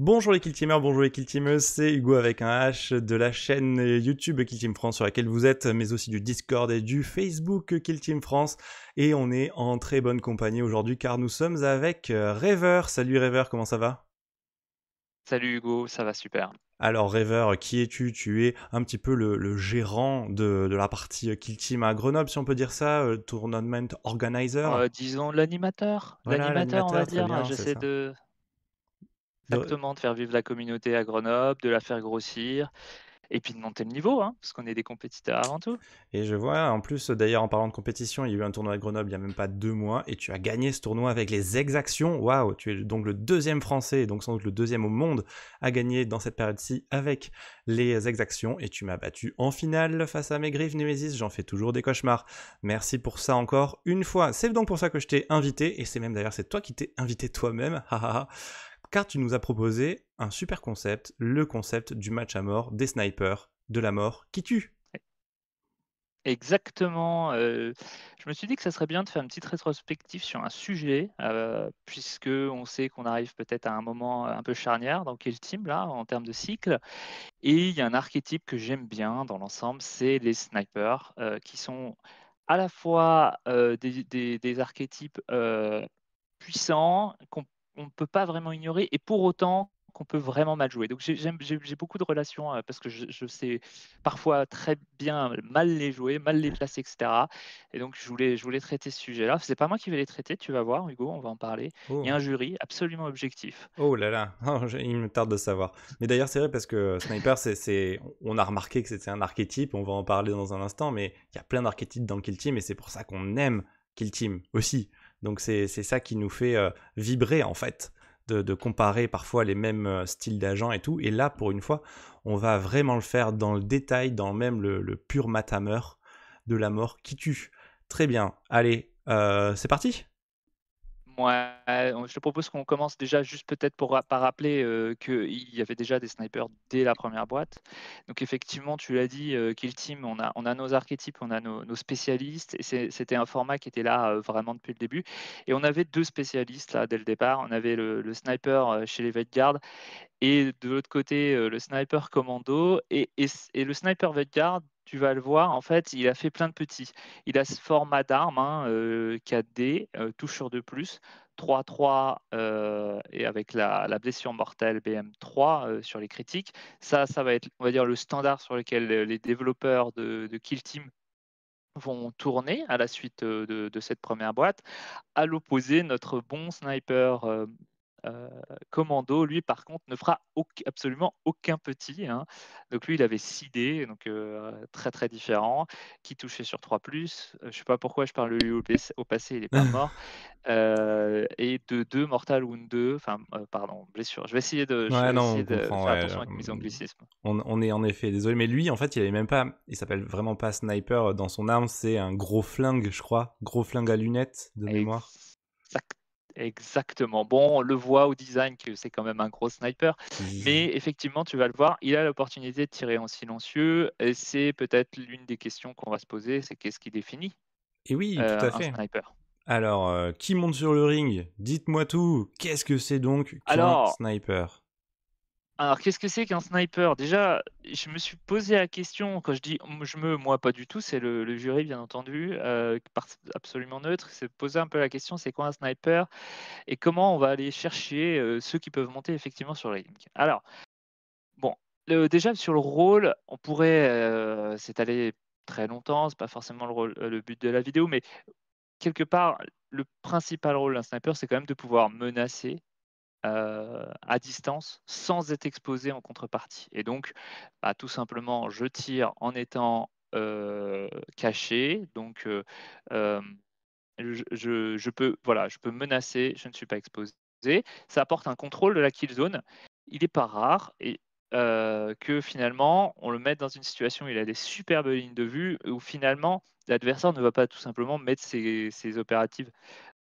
Bonjour les Kill Teamers, bonjour les Kill Teamers, c'est Hugo avec un H de la chaîne YouTube Kill Team France sur laquelle vous êtes, mais aussi du Discord et du Facebook Kill Team France. Et on est en très bonne compagnie aujourd'hui car nous sommes avec Rever. Salut Rever, comment ça va? Salut Hugo, ça va super. Alors Rever, qui es-tu? Tu es un petit peu le gérant de la partie Kill Team à Grenoble, si on peut dire ça, Tournament Organizer. Disons l'animateur, Voilà, on va l'animateur, très dire. bien, c'est J'essaie ça. de De- exactement de faire vivre la communauté à Grenoble, de la faire grossir et puis de monter le niveau, hein, parce qu'on est des compétiteurs avant tout. Et je vois, en plus, d'ailleurs, en parlant de compétition, il y a eu un tournoi à Grenoble il n'y a même pas 2 mois, et tu as gagné ce tournoi avec les exactions. Waouh, tu es donc le deuxième français, et donc sans doute le deuxième au monde, à gagner dans cette période-ci avec les exactions, et tu m'as battu en finale face à Maigrive Nemesis, j'en fais toujours des cauchemars. Merci pour ça encore une fois. C'est donc pour ça que je t'ai invité, et c'est même d'ailleurs, c'est toi qui t'es invité toi-même, car tu nous as proposé un super concept, le concept du match à mort, des snipers, de la mort qui tue. Exactement, je me suis dit que ça serait bien de faire une petite rétrospective sur un sujet, puisqu'on sait qu'on arrive peut-être à un moment un peu charnière dans Kill Team là, en termes de cycle. Et il y a un archétype que j'aime bien dans l'ensemble, c'est les snipers, qui sont à la fois, des archétypes, puissants, qu'on on ne peut pas vraiment ignorer et pour autant qu'on peut vraiment mal jouer. Donc j'ai beaucoup de relations, parce que je sais parfois très bien mal les jouer, mal les placer et cetera et donc je voulais traiter ce sujet-là. C'est pas moi qui vais les traiter, tu vas voir Hugo, on va en parler. Il y a Oh. un jury absolument objectif. Oh là là, oh, il me tarde de savoir. Mais d'ailleurs, c'est vrai parce que Sniper, on a remarqué que c'était un archétype, on va en parler dans un instant, mais il y a plein d'archétypes dans le Kill Team et c'est pour ça qu'on aime Kill Team aussi. Donc c'est ça qui nous fait vibrer en fait, de comparer parfois les mêmes styles d'agents et tout. Et là, pour une fois, on va vraiment le faire dans le détail, dans même le pur matammer de la mort qui tue. Très bien, allez, c'est parti. Ouais, je te propose qu'on commence déjà juste peut-être par rappeler qu'il y avait déjà des snipers dès la première boîte. Donc effectivement, tu l'as dit, Kill Team, on a nos archétypes, on a nos spécialistes, et c'était un format qui était là vraiment depuis le début. Et on avait deux spécialistes là dès le départ. On avait le sniper chez les Veilguard et de l'autre côté, le sniper commando et le sniper Veilguard, tu vas le voir, en fait, il a fait plein de petits. Il a ce format d'arme, hein, 4D, touche sur 2+, 3-3 et avec la blessure mortelle BM3 sur les critiques. Ça va être, on va dire, le standard sur lequel les développeurs de Kill Team vont tourner à la suite de cette première boîte. À l'opposé, notre bon sniper euh, commando, lui, par contre, ne fera absolument aucun petit, hein. Donc lui, il avait 6 dés, donc très très différent, qui touchait sur 3+. Je ne sais pas pourquoi je parle de lui au passé, il n'est pas mort. Et de 2 Mortal Wound 2, enfin, pardon, blessure. Je Ouais, vais non, essayer on de comprend, faire ouais. attention avec mes anglicismes. On est en effet désolé, mais lui, en fait, il avait même pas, il s'appelle vraiment pas sniper dans son arme, c'est un gros flingue, je crois, gros flingue à lunettes de mémoire. Exact- Exactement. Bon, on le voit au design que c'est quand même un gros sniper, mais effectivement, tu vas le voir, il a l'opportunité de tirer en silencieux, et c'est peut-être l'une des questions qu'on va se poser, c'est qu'est-ce qui définit Et oui, tout à un fait. sniper? Alors, qui monte sur le ring? Dites-moi tout. Qu'est-ce que c'est donc qu'un Alors, sniper? qu'est-ce que c'est qu'un sniper? Déjà, je me suis posé la question, quand je dis moi pas du tout, c'est le jury bien entendu, absolument neutre, c'est poser un peu la question, c'est quoi un sniper? Et comment on va aller chercher ceux qui peuvent monter effectivement sur le ring? Alors, bon, déjà sur le rôle, on pourrait s'étaler très longtemps, c'est pas forcément le but de la vidéo, mais quelque part, le principal rôle d'un sniper, c'est quand même de pouvoir menacer à distance sans être exposé en contrepartie. Et donc, bah, tout simplement, je tire en étant caché. Donc, euh, je peux, voilà, je peux menacer, je ne suis pas exposé. Ça apporte un contrôle de la kill zone. Il n'est pas rare et que finalement, on le mette dans une situation où il a des superbes lignes de vue, où finalement, l'adversaire ne va pas tout simplement mettre ses opératives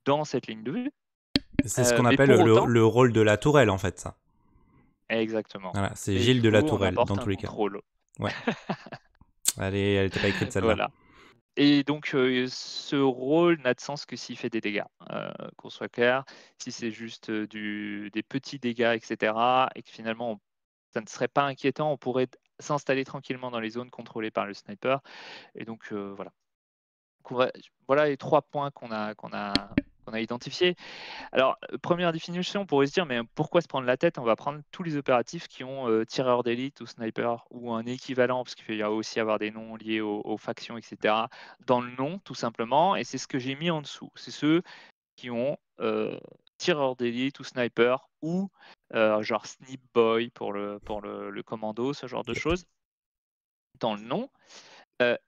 dans cette ligne de vue. C'est ce qu'on Mais appelle pour autant, le rôle de la tourelle, en fait, ça. exactement. Voilà, c'est Mais Gilles du de la coup, on Tourelle, dans apporte un tous les cas. contrôle. Ouais. Elle était pas écrite celle-là. Voilà. Et donc, ce rôle n'a de sens que s'il fait des dégâts, qu'on soit clair. Si c'est juste, des petits dégâts et cetera et que finalement ça ne serait pas inquiétant, on pourrait s'installer tranquillement dans les zones contrôlées par le sniper et donc, voilà. Donc voilà les 3 points qu'on a identifiés. Alors, première définition, on pourrait se dire: «Mais pourquoi se prendre la tête?» On va prendre tous les opératifs qui ont, tireur d'élite ou sniper ou un équivalent, parce qu'il peut y a aussi avoir des noms liés aux factions et cetera, dans le nom, tout simplement et c'est ce que j'ai mis en dessous. C'est ceux qui ont, tireur d'élite ou sniper ou, genre Snip Boy pour le commando, ce genre de Yep. choses, dans le nom.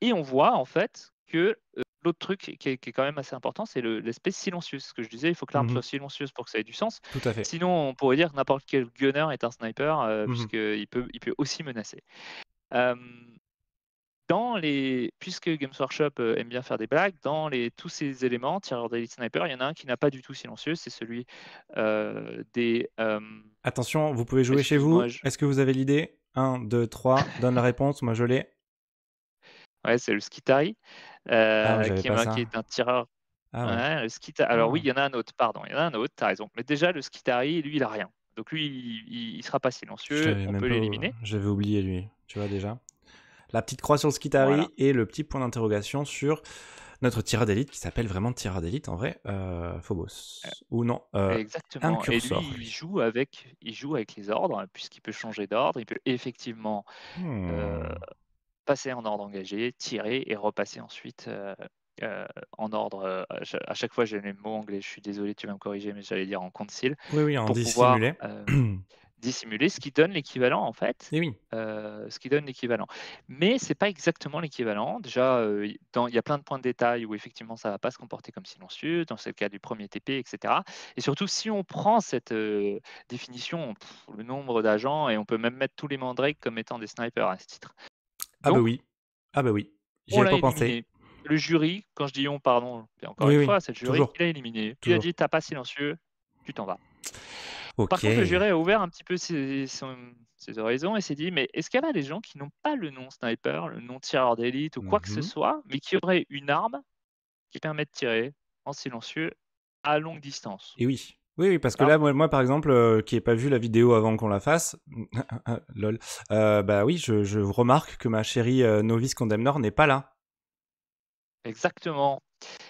Et on voit en fait que, l'autre truc qui est quand même assez important, c'est l'aspect silencieux. Ce que je disais, il faut que l'arme Mhm. soit silencieuse pour que ça ait du sens. Tout à fait. Sinon, on pourrait dire que n'importe quel gunner est un sniper, Mhm. puisqu'il peut aussi menacer. Hem, puisque Games Workshop, aime bien faire des blagues, tous ces éléments, tireur d'élite, sniper, il y en a un qui n'a pas du tout silencieux, c'est celui, des, Attention, vous pouvez jouer chez excuse-moi, vous. Est-ce que vous avez l'idée? 1, 2, 3, donne la réponse, moi je l'ai. ouais, c'est le Skitari, Ah, moi j'avais pas qui ça. est un tireur. Ah ouais. Ouais, le alors oui, Ah. il y en a un autre, pardon, il y en a un autre, tu as raison. Mais déjà le Skitari, lui, il a rien. Donc lui, il sera pas Je silencieux, l'avais on même peut pas. l'éliminer. J'avais oublié lui, tu vois déjà. La petite croix sur le Voilà. Skitari et le petit point d'interrogation sur notre tireur d'élite qui s'appelle vraiment tireur d'élite en vrai, Phobos. Heu, Ou non, un exactement et lui, cursor il lui. joue avec il joue avec les ordres, puisqu'il peut changer d'ordre. Il peut effectivement, heu, Hmm. passer en ordre engagé, tirer et repasser ensuite, en ordre, à chaque fois j'ai les mots anglais, je suis désolé, tu vas me corriger, mais j'allais dire en conceal, Oui, oui, en pour pouvoir, dissimulé. dissimuler, ce qui donne l'équivalent en fait, Et oui. ce qui donne l'équivalent. Mais c'est pas exactement l'équivalent. Déjà, il y a plein de points de détail où effectivement ça va pas se comporter comme silencieux, c'est le cas du premier TP et cetera et surtout si on prend cette, définition, le nombre d'agents et on peut même mettre tous les mandrakes comme étant des snipers à ce titre. Ah bah Donc oui. Ah bah oui. J'y on avais l'a pas pensé. éliminé. Le jury, quand je dis «on», pardon, et encore Oui, une oui. fois, c'est le jury Toujours. qui l'a éliminé. Il a Toujours. dit: «Tu as pas silencieux, tu t'en vas». Par Ok. contre, le jury a ouvert un petit peu ses horizons et s'est dit: «Mais est-ce qu'il y a des gens qui n'ont pas le nom sniper, le nom tireur d'élite ou quoi que ce Mhm. soit, mais qui auraient une arme qui permet de tirer en silencieux à longue distance?» Et oui. Oui, oui, parce que Voilà. là, moi par exemple, qui n'ai pas vu la vidéo avant qu'on la fasse, lol, bah oui, je remarque que ma chérie Novice Condemnor n'est pas là. Exactement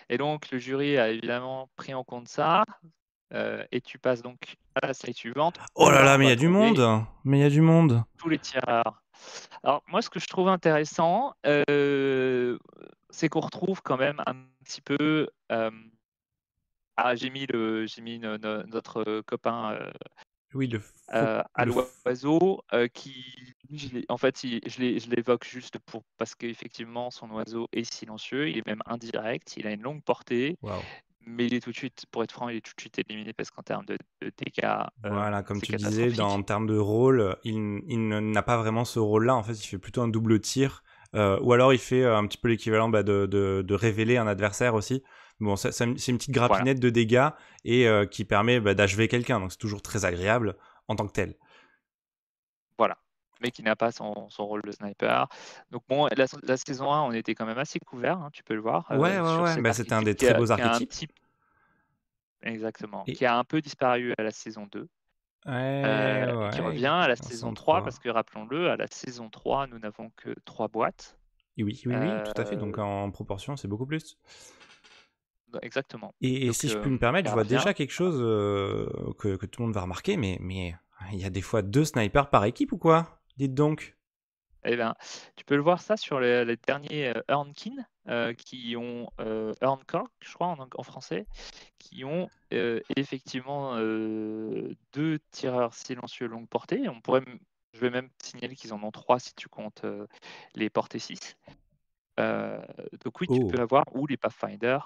et donc le jury a évidemment pris en compte ça, et tu passes donc à la slide suivante Oh où là là, là, on mais il y va a du trouver monde. Mais il y a du monde. tous les tireurs. Alors moi, ce que je trouve intéressant, c'est qu'on retrouve quand même un petit peu, j'ai mis notre copain, Oui, à l'oiseau, qui lui, en fait, je l'évoque juste parce qu'effectivement son oiseau est silencieux, il est même indirect, il a une longue portée, Waouh. mais il est tout de suite, pour être franc, il est tout de suite éliminé parce qu'en termes de dégâts, Voilà, comme c'est tu disais, en catastrophique. termes de rôle, n'a pas vraiment ce rôle-là. En fait, il fait plutôt un double tir. Ou alors il fait un petit peu l'équivalent de révéler un adversaire aussi. Bon, c'est une petite Voilà, grappinette de dégâts et qui permet d'achever quelqu'un. Donc c'est toujours très agréable en tant que tel. voilà, mais qui n'a pas son rôle de sniper. Donc bon, la saison 1, on était quand même assez couverts, hein, tu peux le voir, Ouais, ouais, sur ouais. cet Bah, c'était un archétype des très beaux archétypes. exactement, Et qui a un peu disparu à la saison 2. ouais, Et qui ouais, revient à la en saison 3 103. parce que rappelons-le, à la saison 3, nous n'avons que 3 boîtes. Et oui, oui, oui, tout à fait. Donc Heu, en proportion, c'est beaucoup plus. exactement. Et Donc si je puis me permettre, elle je vois revient. déjà quelque chose que tout le monde va remarquer, mais il y a des fois 2 snipers par équipe ou quoi? Dites donc. Eh ben, tu peux le voir ça sur les derniers, Earnkin, qui ont, Earncork, je crois en français, qui ont, effectivement, 2 tireurs silencieux longue portée. Je vais même signaler qu'ils en ont 3 si tu comptes, les portées 6. Heu, donc oui, tu peux Oh. avoir ou les Pathfinder,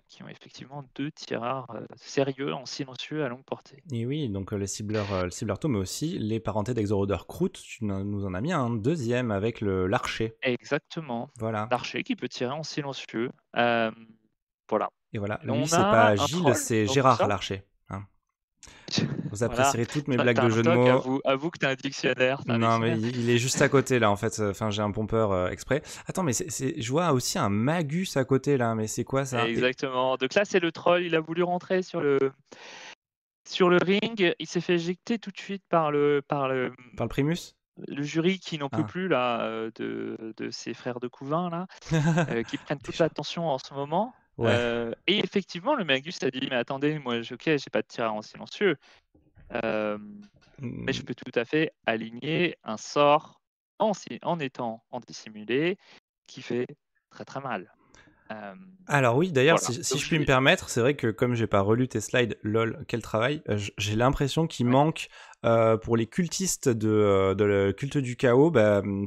qui ont effectivement 2 tireurs, sérieux en silencieux à longue portée. Et oui, donc le cibleur mais aussi les parentés d'Exoroder Kroot, nous en as mis un deuxième avec l'archer. Exactement, Voilà. l'archer qui peut tirer en silencieux, voilà. Et voilà. Et Lui, on c'est a pas un Gilles, troll c'est dans tout Gérard ça. l'archer. Hein. Vous Voilà, apprécierez toutes mes t'as blagues de un jeux de stock, mots. avoue que t'as un dictionnaire, t'as un Non, mais dictionnaire. il est juste à côté là en fait. Enfin, j'ai un pompeur exprès. Attends, mais je vois aussi un Magus à côté là. Mais c'est quoi ça? Exactement. Donc là, c'est le troll, il a voulu rentrer sur le ring, il s'est fait éjecter tout de suite Par le Primus? le jury qui n'en peut Ah. plus là, de ses frères de couvain là, qui prennent toute Déjà. l'attention en ce moment. Ouais. Et effectivement, le Magus a dit: «Mais attendez, moi, OK, j'ai pas de tir en silencieux, mais je Hmm. peux tout à fait aligner un sort en étant en dissimulé qui fait très, très mal». Alors oui, d'ailleurs, Voilà. si Donc je puis me permettre, c'est vrai que comme j'ai pas relu tes slides, lol, quel travail, j'ai l'impression qu'il ouais. manque pour les cultistes de le culte du chaos,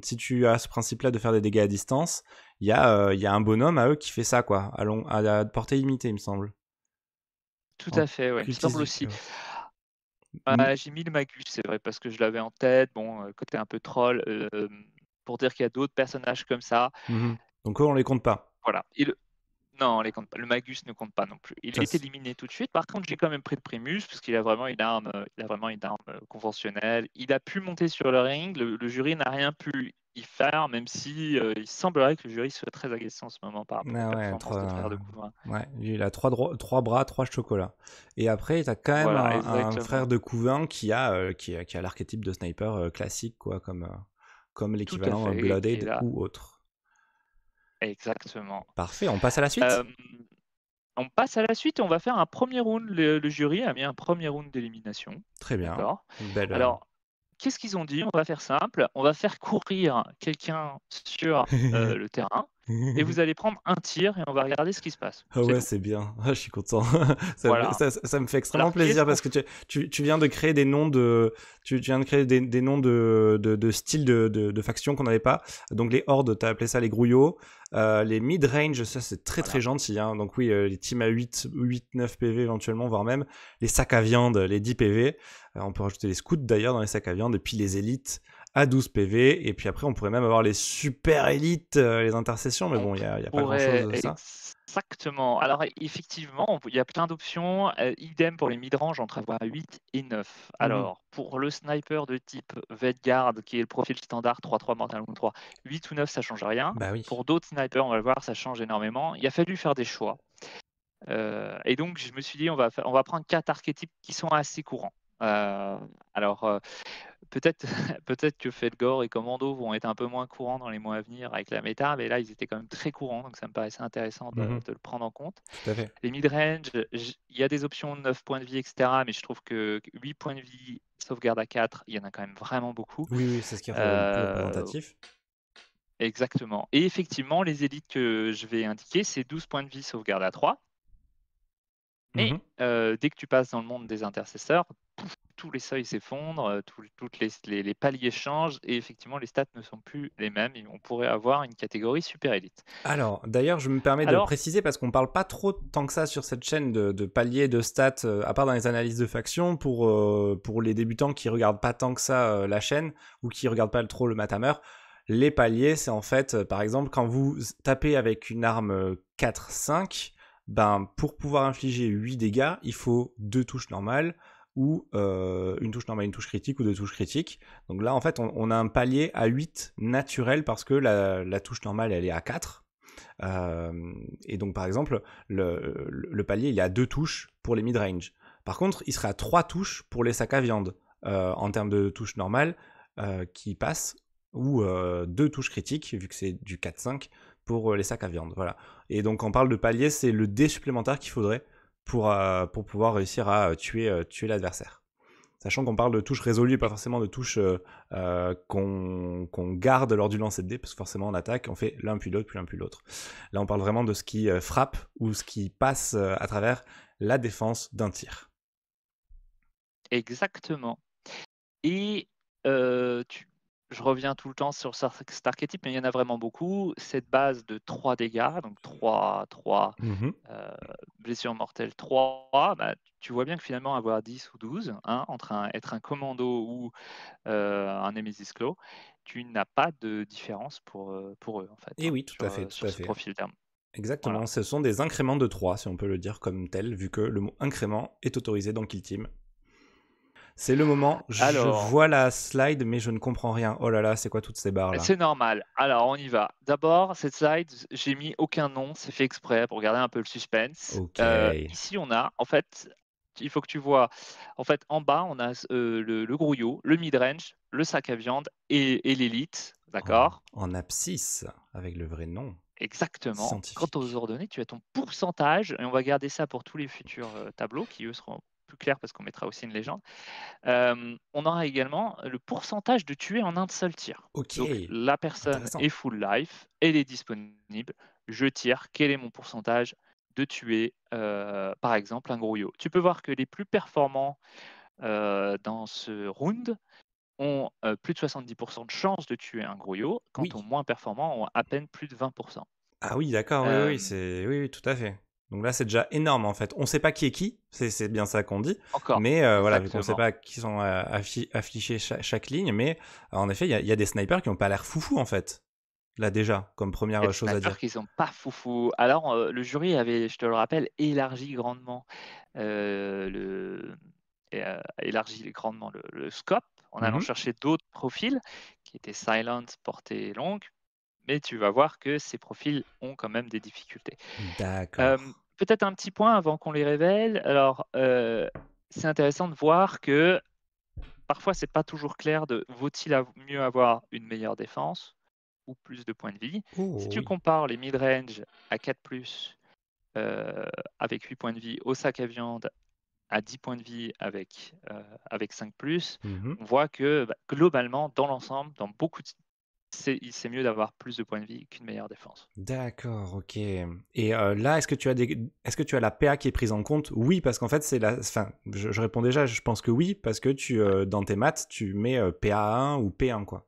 si tu as ce principe-là de faire des dégâts à distance, il y a un bonhomme à eux qui fait ça, quoi, à portée limitée, il me semble. Tout En à fait, ouais, il me cultiste semble du aussi. chaos. Mm, J'ai mis le Magus, c'est vrai, parce que je l'avais en tête. Bon, côté un peu troll, pour dire qu'il y a d'autres personnages comme ça. mhm. Donc eux, on les compte pas. Voilà. Non, on les compte pas. Le Magus ne compte pas non plus. Il Ça, est éliminé tout de suite. Par contre, j'ai quand même pris le Primus parce qu'il a vraiment une arme, conventionnelle. Il a pu monter sur le ring. Le jury n'a rien pu y faire, même si il semblerait que le jury soit très agacé en ce moment par rapport aux ah ouais, performances des frères de Couvain. ouais, lui, il a trois bras, trois chocolats. Et après, t'as quand même Voilà, un frère exactement. de couvain qui a l'archétype de sniper classique, quoi, comme Tout à l'équivalent fait. Qui est Blooded là. ou autre. Exactement. Parfait, on passe à la suite? Euh, on passe à la suite et on va faire un premier round. Le jury a mis un premier round d'élimination. Très bien. D'accord. Belle. Alors, qu'est-ce qu'ils ont dit? On va faire simple. On va faire courir quelqu'un sur le terrain et vous allez prendre un tir et on va regarder ce qui se passe. Ah C'est ouais, tout. c'est bien. Ah, je suis content. Voilà. Ça me fait extrêmement Alors, qu'est-ce plaisir qu'on parce que tu viens de créer des noms tu viens de créer des noms de styles de factions qu'on n'avait pas. Donc les hordes, t'as appelé ça les grouillots. Les mid-range, ça c'est très très Voilà. gentil. Hein. Donc oui, les teams à 9 PV éventuellement, voire même les sacs à viande, les 10 PV. On peut rajouter les scouts d'ailleurs dans les sacs à viande et puis les élites à 12 PV. Et puis après, on pourrait même avoir les super élites, les intercessions. Mais On bon, il y a pas grand-chose pourrait de ça. exactement. Alors effectivement, il y a plein d'options. Idem pour les mid-range entre avoir 8 et 9. Mhm. Alors, pour le sniper de type Vedguard, qui est le profil standard 3-3 Mortal Kombat 3, 8 ou 9, ça change rien. Bah oui. Pour d'autres snipers, on va le voir, ça change énormément. Il a fallu faire des choix. Et donc, je me suis dit, on va prendre 4 archétypes qui sont assez courants. Alors, peut-être peut-être que Felgor et Commando vont être un peu moins courants dans les mois à venir avec la méta, mais là, ils étaient quand même très courants, donc ça me paraissait intéressant Mhm. de le prendre en compte. Tout à fait. Les mid-range, il y a des options de 9 points de vie, etc., mais je trouve que 8 points de vie, sauvegarde à 4, il y en a quand même vraiment beaucoup. Oui, oui, c'est ce qui est le plus Euh, représentatif. exactement. Et effectivement, les élites que je vais indiquer, c'est 12 points de vie, sauvegarde à 3. Mais Mhm. dès que tu passes dans le monde des intercesseurs, tous les seuils s'effondrent, toutes les paliers changent et effectivement les stats ne sont plus les mêmes et on pourrait avoir une catégorie super élite. Alors, d'ailleurs, je me permets de Alors, préciser parce qu'on parle pas trop tant que ça sur cette chaîne de paliers, de stats, à part dans les analyses de factions, pour les débutants qui regardent pas tant que ça la chaîne ou qui regardent pas trop le Matamer. Les paliers, c'est en fait, par exemple, quand vous tapez avec une arme 4-5, pour pouvoir infliger 8 dégâts, il faut 2 touches normales ou une touche normale, une touche critique ou 2 touches critiques. Donc là, en fait, on a un palier à 8 naturel parce que la touche normale, elle est à 4. Et donc, par exemple, le palier, il est à 2 touches pour les mid-range. Par contre, il serait à 3 touches pour les sacs à viande en termes de touches normales qui passent ou 2 touches critiques, vu que c'est du 4-5 pour les sacs à viande. Voilà. Et donc, quand on parle de palier, c'est le dé supplémentaire qu'il faudrait pour pouvoir réussir à tuer l'adversaire. Sachant qu'on parle de touches résolues et pas forcément de touches qu'on garde lors du lancer de dés, parce que forcément en attaque, on fait l'un puis l'autre, puis l'un puis l'autre. Là, on parle vraiment de ce qui frappe ou ce qui passe à travers la défense d'un tir. exactement. Et je reviens tout le temps sur cet archétype, mais il y en a vraiment beaucoup. Cette base de 3 dégâts, donc 3 Mhm. blessures mortelles 3, bah, tu vois bien que finalement avoir 10 ou 12, hein, entre être un commando ou un Nemesis Claw, tu n'as pas de différence pour eux, en fait, Et hein, oui, tout à fait, tout sur à ce fait. profil d'arme. Exactement, Voilà. ce sont des incréments de 3, si on peut le dire comme tel, vu que le mot incrément est autorisé dans Kill Team. C'est le moment, je Alors, vois la slide, mais je ne comprends rien. Oh là là, c'est quoi toutes ces barres-là? c'est normal. Alors, on y va. D'abord, cette slide, j'ai mis aucun nom, c'est fait exprès pour garder un peu le suspense. Ok. Ici, on a, en fait, il faut que tu vois, en fait, en bas, on a le grouillot, le mid-range, le sac à viande et l'élite, d'accord? En abscisse, avec le vrai nom Exactement. Quant aux scientifique. ordonnées, tu as ton pourcentage, et on va garder ça pour tous les futurs tableaux qui, eux, seront plus clairs parce qu'on mettra aussi une légende. On aura également le pourcentage de tués en un seul tir. Ok, Donc, la personne est intéressant. full life, elle est disponible, je tire, quel est mon pourcentage de tuer, par exemple, un grouillot. Tu peux voir que les plus performants dans ce round ont plus de 70% de chances de tuer un grouillot, quant aux Oui. moins performants ont à peine plus de 20%. Ah oui, d'accord, oui, oui, Euh, c'est... Oui, oui, tout à fait. Donc là, c'est déjà énorme, en fait. On sait pas qui est qui, c'est bien ça qu'on dit, Encore, mais voilà, vu qu'on sait exactement. pas qui sont affichés chaque ligne, mais en effet, il y a des snipers qui ont pas l'air foufou, en fait. Là, déjà, comme Il y a première des chose à snipers dire. qui sont pas foufou. Alors, le jury avait, je te le rappelle, élargi grandement élargi grandement le scope en allant Mhm. chercher d'autres profils qui étaient silent, portée longue, mais tu vas voir que ces profils ont quand même des difficultés. D'accord. Peut-être un petit point avant qu'on les révèle. Alors, c'est intéressant de voir que parfois, c'est pas toujours clair de vaut-il mieux avoir une meilleure défense ou plus de points de vie. Si Oh tu oui. compares les mid-range à 4+, avec 8 points de vie, au sac à viande à 10 points de vie avec 5+, Mhm. on voit que globalement, dans l'ensemble, dans beaucoup de... c'est mieux d'avoir plus de points de vie qu'une meilleure défense. D'accord, ok. Et là, est-ce que tu as la PA qui est prise en compte? Oui, parce qu'en fait, c'est la, enfin, je réponds déjà, je pense que oui, parce que Ouais, dans tes maths, tu mets PA1 ou P1, quoi.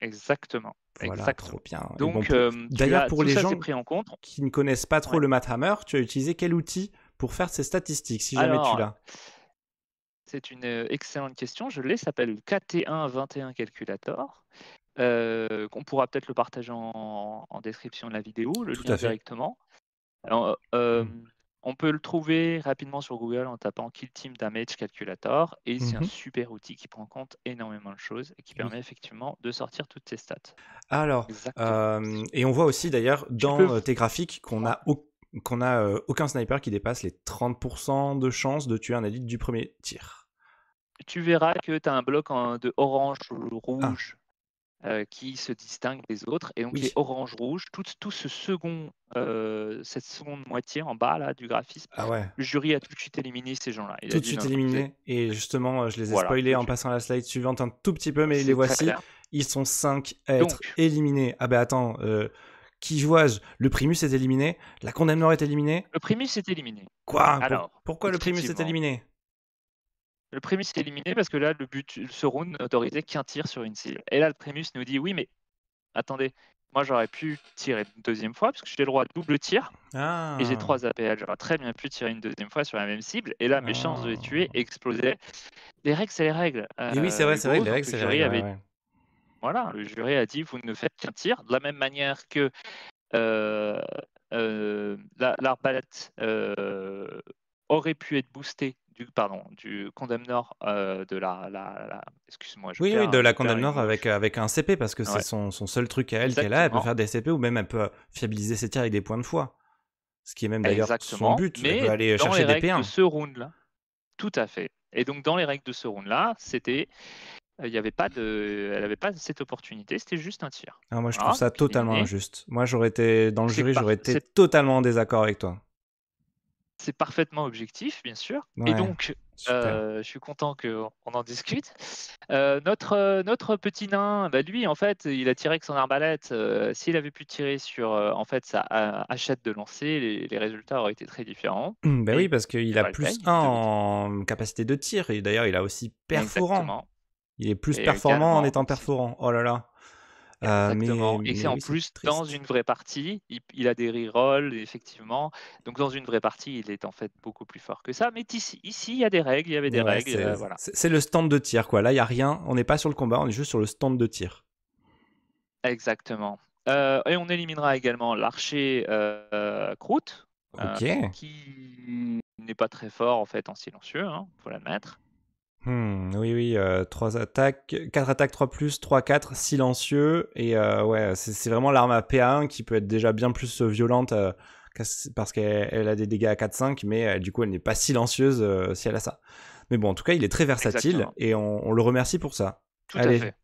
exactement, Voilà, trop exactement. bien. Et bon, Donc, d'ailleurs, pour tout les ça, c'est gens pris en compte. qui ne connaissent pas trop Ouais. le MathHammer, tu as utilisé quel outil pour faire ces statistiques, si jamais tu Alors, l'as? c'est une excellente question. Je l'ai, ça s'appelle le KT1 21 Calculator. Qu'on pourra peut-être le partager en description de la vidéo, le Tout lien à fait. directement. Alors, Mm. on peut le trouver rapidement sur Google en tapant Kill Team Damage Calculator et c'est un Mhm. super outil qui prend en compte énormément de choses et qui Oui. permet effectivement de sortir toutes ces stats. Alors, Exactement. et on voit aussi d'ailleurs Tu peux dans tes graphiques voir, qu'on a aucun sniper qui dépasse les 30% de chance de tuer un élite du premier tir. tu verras que tu as un bloc de orange ou Ah, rouge qui se distinguent des autres. Et donc les oui. orange-rouge, tout ce cette seconde moitié en bas là, du graphisme, Ah ouais. le jury a tout de suite éliminé ces gens-là. Il Tout a de dit suite non, non, éliminé. Et justement, je les ai voilà, spoilés tout de en suite. passant à la slide suivante un tout petit peu, mais les C'est très voici. clair. Ils sont 5 à être Donc, éliminés. Ah bah attends, qui vois-je? Le Primus est éliminé. La Condamneur est éliminée. le Primus est éliminé. Quoi? Alors, Pourquoi le Primus est effectivement, éliminé? le Primus est éliminé parce que là, le but, ce round n'autorisait qu'un tir sur une cible. Et là, le Primus nous dit oui, mais attendez, moi j'aurais pu tirer une deuxième fois parce que j'ai le droit à double tir. Et j'ai Ah. 3 APL, j'aurais très bien pu tirer une deuxième fois sur la même cible, et là mes chances de les tuer Ah. explosaient. Les règles, c'est les règles, Et oui, c'est vrai que Hugo. les règles, Donc le c'est les jury règles, ouais, avait, ouais. voilà, le jury a dit vous ne faites qu'un tir, de la même manière que euh, l'arbalète aurait pu être boostée du Condemnor de excuse-moi, Oui, oui, de la je perds les Condamneur mots. avec un CP, parce que c'est Ouais, son seul truc à elle qu'elle a. Elle peut exactement, faire des CP ou même elle peut fiabiliser ses tirs avec des points de foi. Ce qui est même d'ailleurs son exactement, but. Elle peut mais aller dans chercher les des règles de P1. ce round-là, tout à fait. Et donc dans les règles de ce round-là, il y avait pas elle n'avait pas cette opportunité, c'était juste un tir. Ah, moi, je trouve Voilà, ça donc totalement éliminé. injuste. Moi, j'aurais été dans le C'est jury, j'aurais par- été c'est totalement en désaccord avec toi. c'est parfaitement objectif, bien sûr. Et Ouais, donc, super. je suis content qu'on en discute. Notre petit nain, bah, lui, en fait, il a tiré avec son arbalète. S'il avait pu tirer sur en fait, sa hachette de lancer, les résultats auraient été très différents. Ben oui, Mais parce qu'il c'est a pas le cas, plus il 1 devait tirer. en capacité de tir. Et d'ailleurs, il a aussi perforant. Exactement. Il est plus Et performant en également, étant perforant. Oh là là. exactement. Et c'est Mais en oui, c'est plus dans triste. une vraie partie, il a des rerolls, effectivement. Donc dans une vraie partie, il est en fait beaucoup plus fort que ça. Mais ici, il y a des règles, il y avait des Ouais, règles, voilà. c'est le stand de tir, quoi. Là, il n'y a rien. On n'est pas sur le combat, on est juste sur le stand de tir. Exactement. Et on éliminera également l'archer Croûte, Ok. qui n'est pas très fort en fait en silencieux, hein, faut l'admettre. Oui, oui, 3 attaques, 4 attaques 3+, 3-4, silencieux, et ouais, c'est vraiment l'arme à PA1 qui peut être déjà bien plus violente parce qu'elle a des dégâts à 4-5, mais du coup elle n'est pas silencieuse si elle a ça. Mais bon, en tout cas, il est très versatile, Exactement. et on le remercie pour ça. Tout à Allez, fait.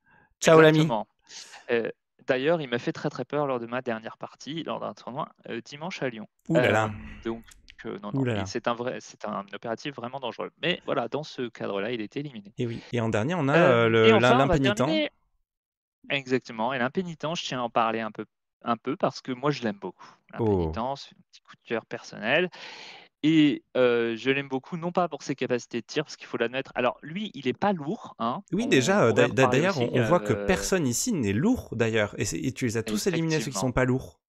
ciao l'ami. Exactement. Heu, D'ailleurs, il m'a fait très, très peur lors de ma dernière partie, lors d'un tournoi, dimanche à Lyon. Ouh là là, Donc non, ouh non, là et là. c'est un opératif vraiment dangereux. Mais voilà, dans ce cadre-là, il était éliminé. Et oui, et en dernier, on a Et enfin, on va l'impénitent. terminer exactement, et l'impénitent, je tiens à en parler un peu parce que moi, je l'aime beaucoup. Oh, L'impénitent, c'est un petit coup de cœur personnel. Et je l'aime beaucoup, non pas pour ses capacités de tir, parce qu'il faut l'admettre. Alors lui, il est pas lourd, hein, oui, on déjà, pourrait en reparler d'ailleurs, aussi, on voit que personne ici n'est lourd, d'ailleurs. Et tu les as tous éliminés, ceux qui sont effectivement, pas lourds.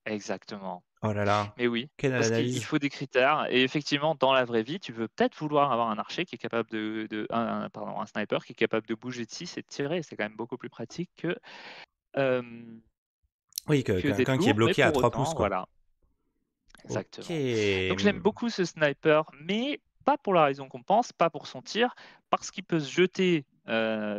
exactement. Oh là là, Mais oui, quelle parce qu'il analyse. faut des critères et effectivement, dans la vraie vie, tu veux peut-être vouloir avoir un archer qui est capable un sniper qui est capable de bouger de 6 et de tirer. C'est quand même beaucoup plus pratique hem, Oui, que d'être quelqu'un qui est lourd, mais bloqué à pour 3 pouces, autant, quoi. voilà, Ok. exactement. Donc j'aime beaucoup ce sniper, mais pas pour la raison qu'on pense, pas pour son tir, parce qu'il peut se jeter.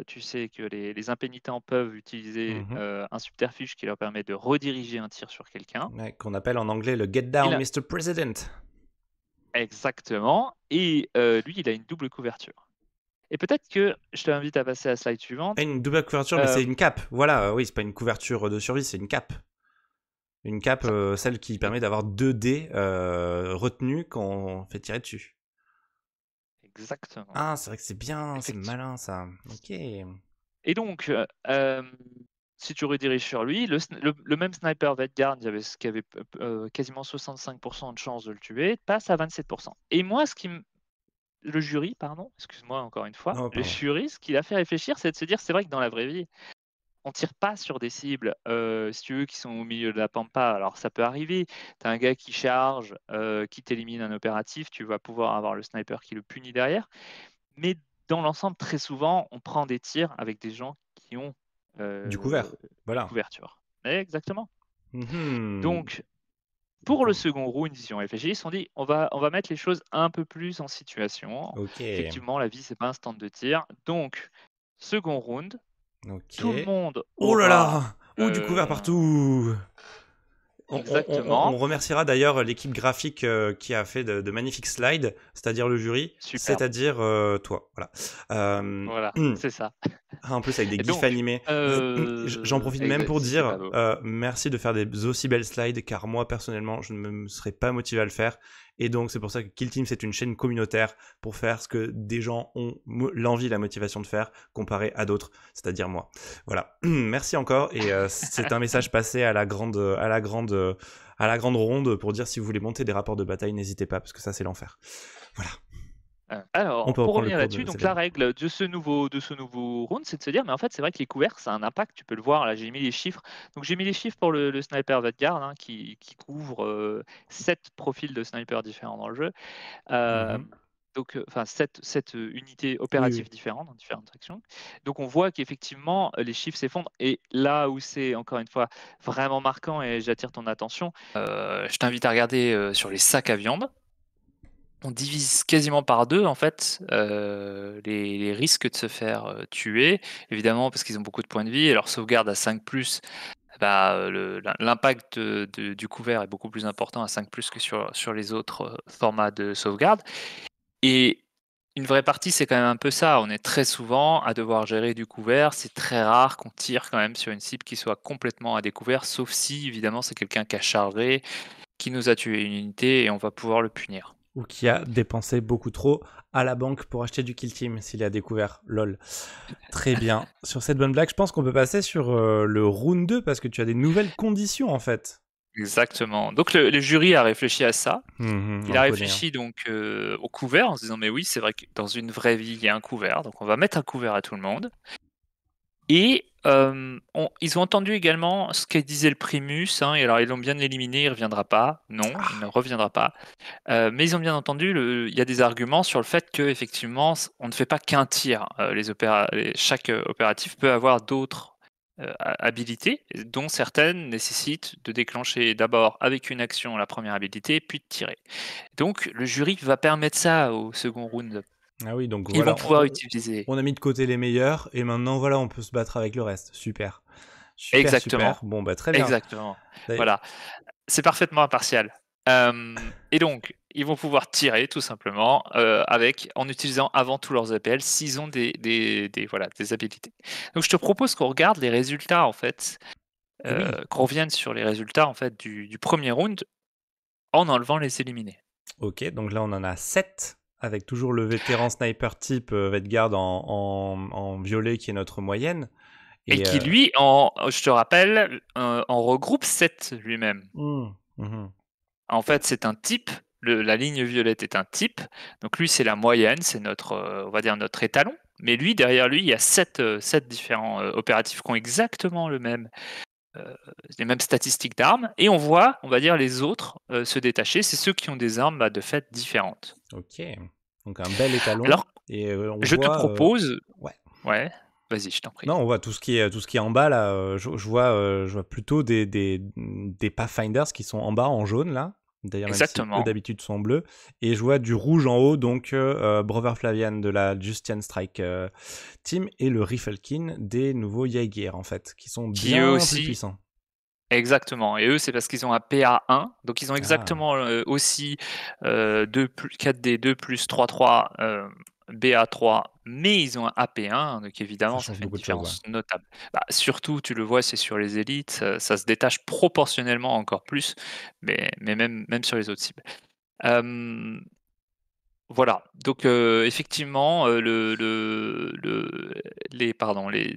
Tu sais que les impénitents peuvent utiliser Mhm. un subterfuge qui leur permet de rediriger un tir sur quelqu'un. Ouais, qu'on appelle en anglais le Get Down, Il a Mr. President. exactement, et lui, il a une double couverture. Et peut-être que je t'invite à passer à la slide Ah, suivante. une double couverture, mais c'est une Hem, cape. Voilà, oui, c'est pas une couverture de survie, c'est une cape. Une cape, ça celle qui e permet d'avoir 2 dés retenus quand on fait tirer dessus. exactement, Ah, c'est vrai que c'est bien, c'est effectivement. malin ça. Ok. Et donc, si tu rediriges sur lui, le même sniper Vedgard, qui avait quasiment 65 de chances de le tuer, passe à 27. Et moi, ce qui me le jury, pardon, excuse-moi encore une fois, Oh, le pardon. jury, ce qui l'a fait réfléchir, c'est de se dire: «C'est vrai que dans la vraie vie, on tire pas sur des cibles, si tu veux, qui sont au milieu de la pampa». Alors ça peut arriver, tu as un gars qui charge, qui t'élimine un opératif, tu vas pouvoir avoir le sniper qui le punit derrière. Mais dans l'ensemble, très souvent, on prend des tirs avec des gens qui ont, Du heu, couvert. une Voilà. couverture. Exactement. Mhm. Donc Donc pour le second round, ils y ont réfléchi, ils se sont dit: «On va mettre les choses un peu plus en situation». ok. Effectivement, la vie, c'est pas un stand de tir. Donc second round, Ok. tout le monde Oh là aura, là! Oh, du couvert heu partout! On exactement, remerciera d'ailleurs l'équipe graphique qui a fait de magnifiques slides, c'est-à-dire le jury, superbe. c'est-à-dire toi. Voilà. Voilà, c'est ça. En plus, avec des Et gifs donc animés. J'en profite même pour c'est dire pas beau. merci de faire des aussi belles slides, car moi, personnellement, je ne me serais pas motivé à le faire. Et donc, c'est pour ça que Kill Team, c'est une chaîne communautaire pour faire ce que des gens ont l'envie, la motivation de faire, comparé à d'autres, c'est-à-dire moi. Voilà. Merci encore. Et c'est un message passé à la grande ronde pour dire si vous voulez monter des rapports de bataille, n'hésitez pas, parce que ça, c'est l'enfer. Voilà. On Alors, peut pour reprendre le revenir cours là-dessus, de donc la Zéven. règle de ce nouveau round, c'est de se dire, mais en fait, c'est vrai que les couverts, ça a un impact. Tu peux le voir, là, j'ai mis les chiffres. Donc, j'ai mis les chiffres pour le sniper Vanguard, hein, qui couvre 7 profils de snipers différents dans le jeu. Euh, Mhm. donc, enfin, 7 unités Oui, opératives oui. différentes dans différentes actions. Donc, on voit qu'effectivement, les chiffres s'effondrent. Et là où c'est, encore une fois, vraiment marquant, et j'attire ton attention, je t'invite à regarder sur les sacs à viande. On divise quasiment par 2 en fait, les risques de se faire, tuer. Évidemment parce qu'ils ont beaucoup de points de vie et leur sauvegarde à 5+, bah, l'impact du couvert est beaucoup plus important à 5+ que sur les autres, formats de sauvegarde. Et une vraie partie, c'est quand même un peu ça. On est très souvent à devoir gérer du couvert. C'est très rare qu'on tire quand même sur une cible qui soit complètement à découvert, sauf si évidemment c'est quelqu'un qui a chargé, qui nous a tué une unité et on va pouvoir le punir. Ou qui a dépensé beaucoup trop à la banque pour acheter du Kill Team s'il a découvert. Lol. Très bien. Sur cette bonne blague, je pense qu'on peut passer sur le round 2 parce que tu as des nouvelles conditions en fait. Exactement. Donc le jury a réfléchi à ça. Il On a le connaît. Hein. réfléchi donc au couvert en se disant: «Mais oui, c'est vrai que dans une vraie vie, il y a un couvert, donc on va mettre un couvert à tout le monde». Et ils ont entendu également ce que disait le primus, hein, et alors ils l'ont bien éliminé, il ne reviendra pas. Non, il ne reviendra pas. Mais ils ont bien entendu il y a des arguments sur le fait qu'effectivement, on ne fait pas qu'un tir. Chaque opératif peut avoir d'autres habilités, dont certaines nécessitent de déclencher d'abord avec une action la première habilité, puis de tirer. Donc le jury va permettre ça au second round. Ah oui, donc Ils vont voilà, pouvoir utiliser. on a mis de côté les meilleurs et maintenant voilà, on peut se battre avec le reste. Super. Super, Exactement, super. Bon, bah très bien. exactement. D'ailleurs- Voilà, c'est parfaitement impartial. Et donc, ils vont pouvoir tirer tout simplement en utilisant avant tout leurs APL s'ils ont voilà, des habilités. Donc, je te propose qu'on regarde les résultats en fait, Oui, qu'on revienne sur les résultats en fait du premier round en enlevant les éliminés. ok, donc là on en a 7 avec toujours le vétéran sniper type Vedgard en violet qui est notre moyenne. Et Et qui lui, je te rappelle, en regroupe 7 lui-même. mhm. En fait, c'est un type. La ligne violette est un type. Donc lui, c'est la moyenne, c'est notre, on va dire notre étalon. Mais lui, derrière lui, il y a 7 différents opératifs qui ont exactement les mêmes statistiques d'armes. Et on voit, on va dire, les autres se détacher. C'est ceux qui ont des armes de fait différentes. Ok, donc un bel étalon. Alors, Et on je te voit... propose. ouais. Ouais, vas-y, je t'en prie. Non, on voit tout ce qui est en bas là. Je vois plutôt des Pathfinders qui sont en bas en jaune là. D'ailleurs, même si eux Exactement. d'habitude sont bleus. Et je vois du rouge en haut, donc Brother Flavian de la Justian Strike Team et le Riflekin des nouveaux Jaeger en fait, qui sont Qui eux bien plus aussi. puissants. Exactement. Et eux, c'est parce qu'ils ont un PA1. Donc, ils ont Ah, exactement aussi 4D2 plus 3-3 BA3, mais ils ont un AP1. Donc, ça évidemment, ça change fait une beaucoup de choses. Ouais. différence notable. Bah, surtout, tu le vois, c'est sur les élites. Ça se détache proportionnellement encore plus, mais même sur les autres cibles. Voilà, donc effectivement, les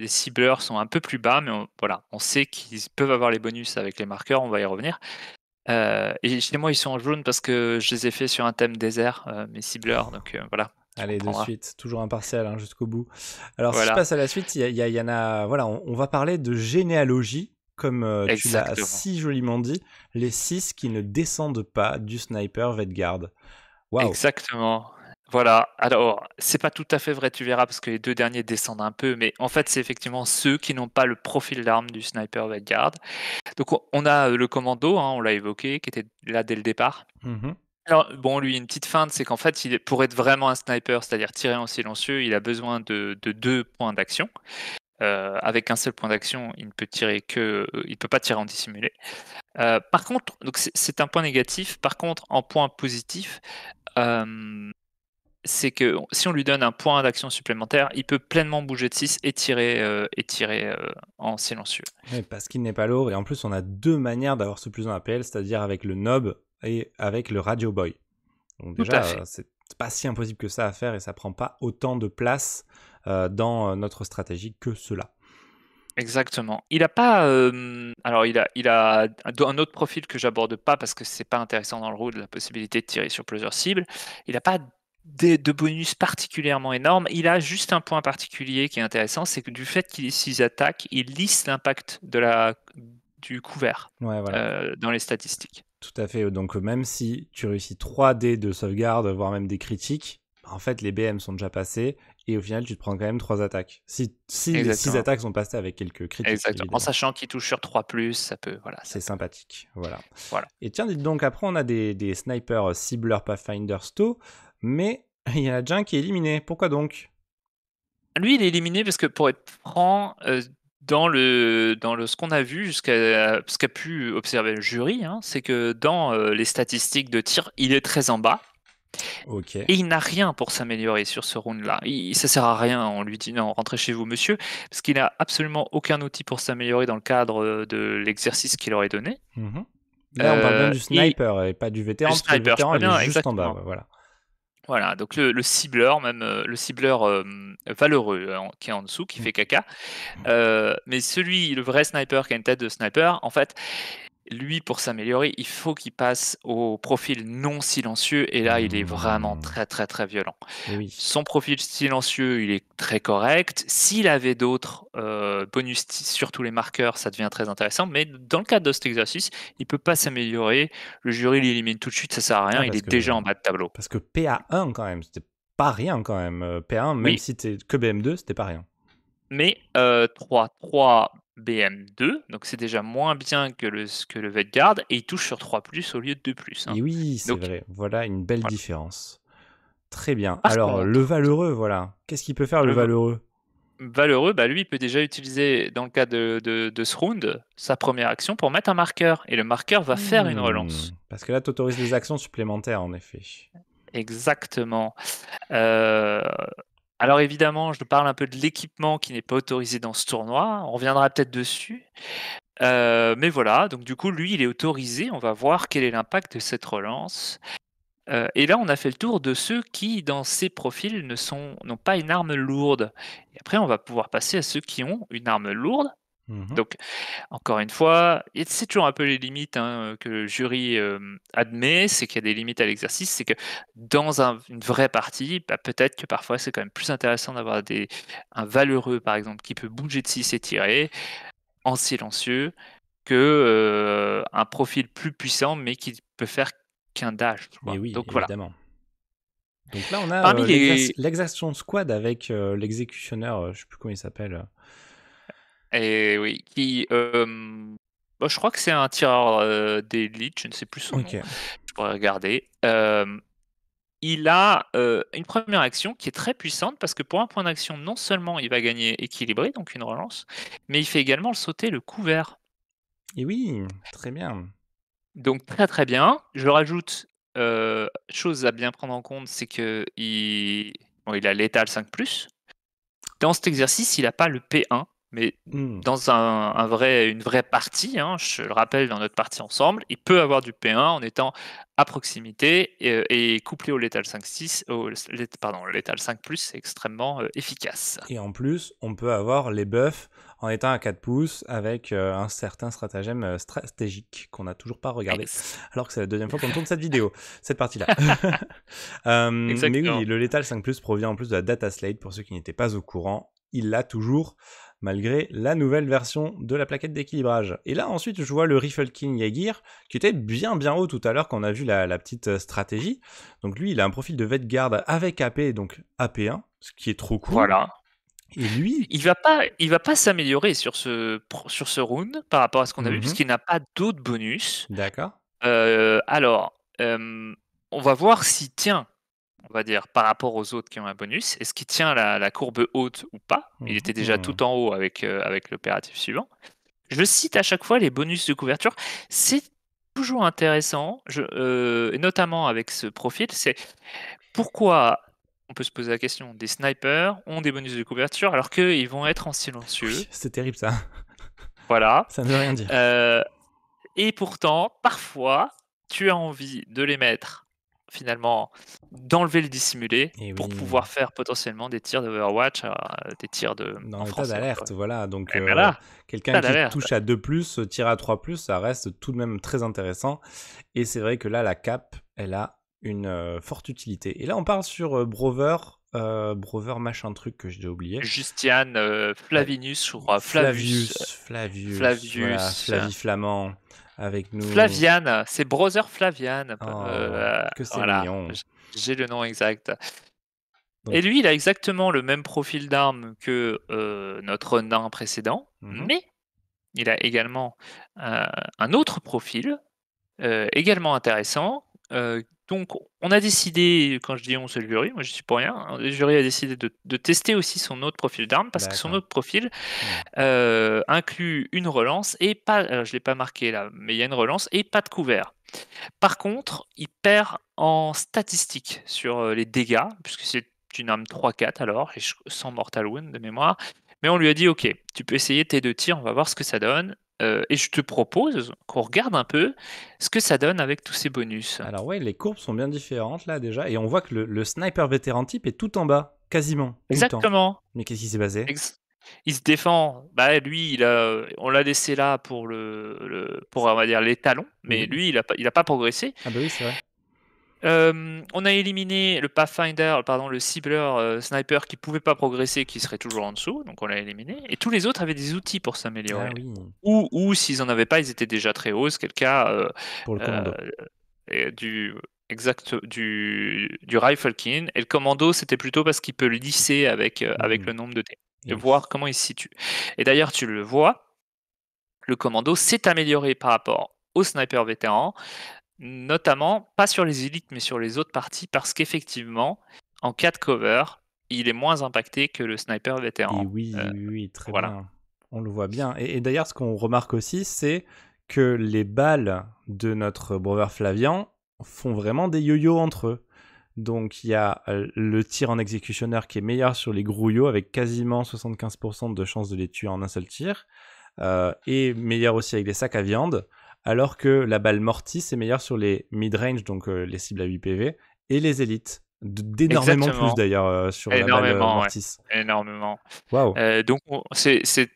cibleurs sont un peu plus bas, mais voilà, on sait qu'ils peuvent avoir les bonus avec les marqueurs, on va y revenir. Et chez moi, ils sont en jaune parce que je les ai faits sur un thème désert, mes cibleurs, donc voilà, tu Allez, de comprendras. suite, toujours impartial hein, jusqu'au bout. Alors, si je Voilà, passe à la suite, il y en a. Voilà, on va parler de généalogie, comme tu l'as exactement, si joliment dit, les 6 qui ne descendent pas du sniper Vedgard. Waouh! exactement. Voilà, alors c'est pas tout à fait vrai, tu verras, parce que les 2 derniers descendent un peu, mais en fait, c'est effectivement ceux qui n'ont pas le profil d'arme du sniper Vanguard. Donc on a le commando, hein, on l'a évoqué, qui était là dès le départ. Mhm. Alors bon, lui, une petite feinte, c'est qu'en fait, pour être vraiment un sniper, c'est-à-dire tirer en silencieux, il a besoin de 2 points d'action. Avec un seul point d'action, il ne peut tirer il peut pas tirer en dissimulé. Par contre, donc c'est un point négatif. Par contre, en point positif, hem, c'est que si on lui donne un point d'action supplémentaire, il peut pleinement bouger de 6 et tirer en silencieux. Ouais, parce qu'il n'est pas lourd, et en plus, on a 2 manières d'avoir ce plus en APL, c'est-à-dire avec le Nob et avec le Radio Boy. Donc, Tout à déjà, fait. c'est pas si impossible que ça à faire, et ça prend pas autant de place dans notre stratégie que cela. Exactement. Il a pas, alors il a un autre profil que j'aborde pas parce que c'est pas intéressant dans le rôle, la possibilité de tirer sur plusieurs cibles. Il a pas de bonus particulièrement énorme. Il a juste un point particulier qui est intéressant, c'est que du fait qu'il ait 6 attaques, il lisse l'impact du couvert, Ouais, voilà. dans les statistiques. Tout à fait. Donc, même si tu réussis 3 dés de sauvegarde, voire même des critiques, en fait, les BM sont déjà passés et au final, tu te prends quand même 3 attaques. Si les 6 Exactement, attaques sont passées avec quelques critiques, exactement. En évidemment. sachant qu'il touche sur 3+, ça peut, voilà, ça C'est peut, sympathique. Voilà. voilà. Et tiens, dites donc, après, on a des snipers cibleurs Pathfinder Sto, mais il y en a déjà un qui est éliminé. Pourquoi donc? Lui, il est éliminé parce que pour être franc, dans ce qu'on a vu jusqu'à ce qu'a pu observer le jury, hein, c'est que dans les statistiques de tir, il est très en bas Ok. et il n'a rien pour s'améliorer sur ce round-là. Ça sert à rien, on lui dit non, rentrez chez vous, monsieur, parce qu'il n'a absolument aucun outil pour s'améliorer dans le cadre de l'exercice qu'il aurait donné. Mhm. Là, on parle bien du Et sniper et pas du du vétéran, parce que le sniper, je vétéran, crois il est bien, juste en bas. exactement. Ouais, voilà. Voilà, donc le cibleur, même le cibleur valeureux qui est en dessous, qui Mm. fait caca. Mais le vrai sniper qui a une tête de sniper, en fait, lui, pour s'améliorer, il faut qu'il passe au profil non silencieux. Et là, il est vraiment Hmm. très, très, très violent. Et oui. Son profil silencieux, il est très correct. S'il avait d'autres bonus sur tous les marqueurs, ça devient très intéressant. Mais dans le cadre de cet exercice, il peut pas s'améliorer. Le jury l'élimine tout de suite, ça sert à rien. Ah, Il est déjà en bas de tableau. parce que PA1 quand même, c'était pas rien quand même. PA1, même Oui, si t'es que BM2, c'était pas rien. mais 3 BM2, donc c'est déjà moins bien que le Vedguard, et il touche sur 3+ au lieu de 2+, hein. Et oui, c'est Donc vrai. Voilà une belle voilà, différence. Très bien. Par Alors, le contre, valeureux, voilà. Qu'est-ce qu'il peut faire, le le valeureux? valeureux, bah, lui, il peut déjà utiliser, dans le cas de ce round, sa première action pour mettre un marqueur. Et le marqueur va faire une relance. Parce que là, tu autorises des actions supplémentaires, en effet. Exactement. Euh, alors évidemment, je parle un peu de l'équipement qui n'est pas autorisé dans ce tournoi. On reviendra peut-être dessus. Mais voilà, donc du coup, lui, il est autorisé. On va voir quel est l'impact de cette relance. Et là, on a fait le tour de ceux qui, dans ces profils, n'ont pas une arme lourde. Et après, on va pouvoir passer à ceux qui ont une arme lourde. Mhm. Donc, encore une fois, et c'est toujours un peu les limites que le jury admet, c'est qu'il y a des limites à l'exercice, c'est que dans une vraie partie, bah, peut-être que parfois c'est quand même plus intéressant d'avoir un valeureux, par exemple, qui peut bouger de 6 et tirer en silencieux, que un profil plus puissant, mais qui peut faire qu'un dash. Mais oui, Donc voilà. évidemment. Donc là, on a Parmi les... l'exaction squad avec l'exécutionneur, je sais plus comment il s'appelle. Et oui, bah, je crois que c'est un tireur d'élite, je ne sais plus son nom, Ok. je pourrais regarder. Il a une première action qui est très puissante parce que pour un point d'action, non seulement il va gagner équilibré, donc une relance, mais il fait également sauter le couvert. Et oui, très bien. Donc très très bien. Je rajoute, chose à bien prendre en compte, c'est que bon, il a l'étal 5+. Dans cet exercice, il n'a pas le P1, mais Hmm. dans une vraie partie, je le rappelle, dans notre partie ensemble, il peut avoir du P1 en étant à proximité et couplé au létal 5+, pardon, le létal 5+, c'est extrêmement efficace. Et en plus, on peut avoir les buffs en étant à 4 pouces avec un certain stratagème stratégique qu'on n'a toujours pas regardé, alors que c'est la deuxième fois qu'on tourne cette vidéo, cette partie-là. Mais oui, Exactement. le Lethal 5+, provient en plus de la Data Slate, pour ceux qui n'étaient pas au courant. Il l'a toujours, malgré la nouvelle version de la plaquette d'équilibrage. Et là, ensuite, je vois le Rifle King Jaeger, qui était bien haut tout à l'heure quand on a vu la petite stratégie. Donc lui, il a un profil de Vetguard avec AP, donc AP1, ce qui est trop cool. Voilà. Et lui, il va pas s'améliorer sur ce round par rapport à ce qu'on a vu, puisqu'il n'a pas d'autres bonus. D'accord. Alors, on va voir s'il tient, on va dire, par rapport aux autres qui ont un bonus. Est-ce qu'il tient la courbe haute ou pas? Il était déjà tout en haut avec l'opératif suivant. Je cite à chaque fois les bonus de couverture. C'est toujours intéressant, et notamment avec ce profil, c'est pourquoi, on peut se poser la question, des snipers ont des bonus de couverture alors qu'ils vont être en silencieux. Oui, c'est terrible ça. Voilà. Ça ne veut rien dire. Et pourtant, parfois, tu as envie de les mettre, finalement, d'enlever le dissimulé Et pour oui, pouvoir faire potentiellement des tirs d'Overwatch, des tirs dans en l'état français. d'alerte, voilà. Donc, Et voilà, quelqu'un tas qui d'alerte. touche à 2+, tire à 3+, ça reste tout de même très intéressant. Et c'est vrai que là, la cape, elle a une forte utilité. Et là, on parle sur Brover, Brover machin truc que j'ai oublié. Justian, Flavinus, je crois, Flavius, voilà, Flavius, Flavie-Flamand avec nous. Flavian, c'est Brother Flavian. Oh, que c'est Voilà, mignon. j'ai le nom exact. Donc, Et lui, il a exactement le même profil d'arme que notre nain précédent, mais il a également un autre profil, également intéressant. Donc, on a décidé, quand je dis on, c'est le jury, moi je suis pour rien, le jury a décidé de tester aussi son autre profil d'arme, parce que son d'accord. autre profil inclut une relance et pas, alors je ne l'ai pas marqué là, mais il y a une relance et pas de couvert. Par contre, il perd en statistiques sur les dégâts, puisque c'est une arme 3-4 alors, et sans Mortal Wound de mémoire. Mais on lui a dit, ok, tu peux essayer tes 2 tirs, on va voir ce que ça donne. Et je te propose qu'on regarde un peu ce que ça donne avec tous ces bonus. Alors ouais, les courbes sont bien différentes là déjà, et on voit que le sniper vétéran type est tout en bas, quasiment, tout le temps. Exactement. Mais qu'est-ce qui s'est passé? Il se défend. Bah, lui, on l'a laissé là pour pour on va dire les talons, mais Oui. lui, il a pas progressé. Ah bah oui, c'est vrai. On a éliminé le Pathfinder, pardon, le cibleur sniper qui pouvait pas progresser, qui serait toujours en dessous, donc on l'a éliminé. Et tous les autres avaient des outils pour s'améliorer. Ah oui, Ou s'ils en avaient pas, ils étaient déjà très hauts, ce qui est le cas pour le commando. du Rifle King. Et le commando, c'était plutôt parce qu'il peut lisser avec le nombre de dés, Et de oui. voir comment il se situe. Et d'ailleurs, tu le vois, le commando s'est amélioré par rapport au sniper vétéran. Notamment, pas sur les élites, mais sur les autres parties, parce qu'effectivement, en cas de cover, il est moins impacté que le sniper Et vétéran. oui, très Voilà. bien. On le voit bien. Et d'ailleurs, ce qu'on remarque aussi, c'est que les balles de notre brother Flavian font vraiment des yo-yo entre eux. Donc, il y a le tir en exécutionneur qui est meilleur sur les grouillots, avec quasiment 75% de chances de les tuer en un seul tir, et meilleur aussi avec les sacs à viande, alors que la balle Mortis est meilleure sur les mid-range, donc les cibles à 8 PV, et les élites. D'énormément plus Exactement. d'ailleurs sur la balle Énormément, ouais. Mortis. Énormément. Waouh. Donc, c'est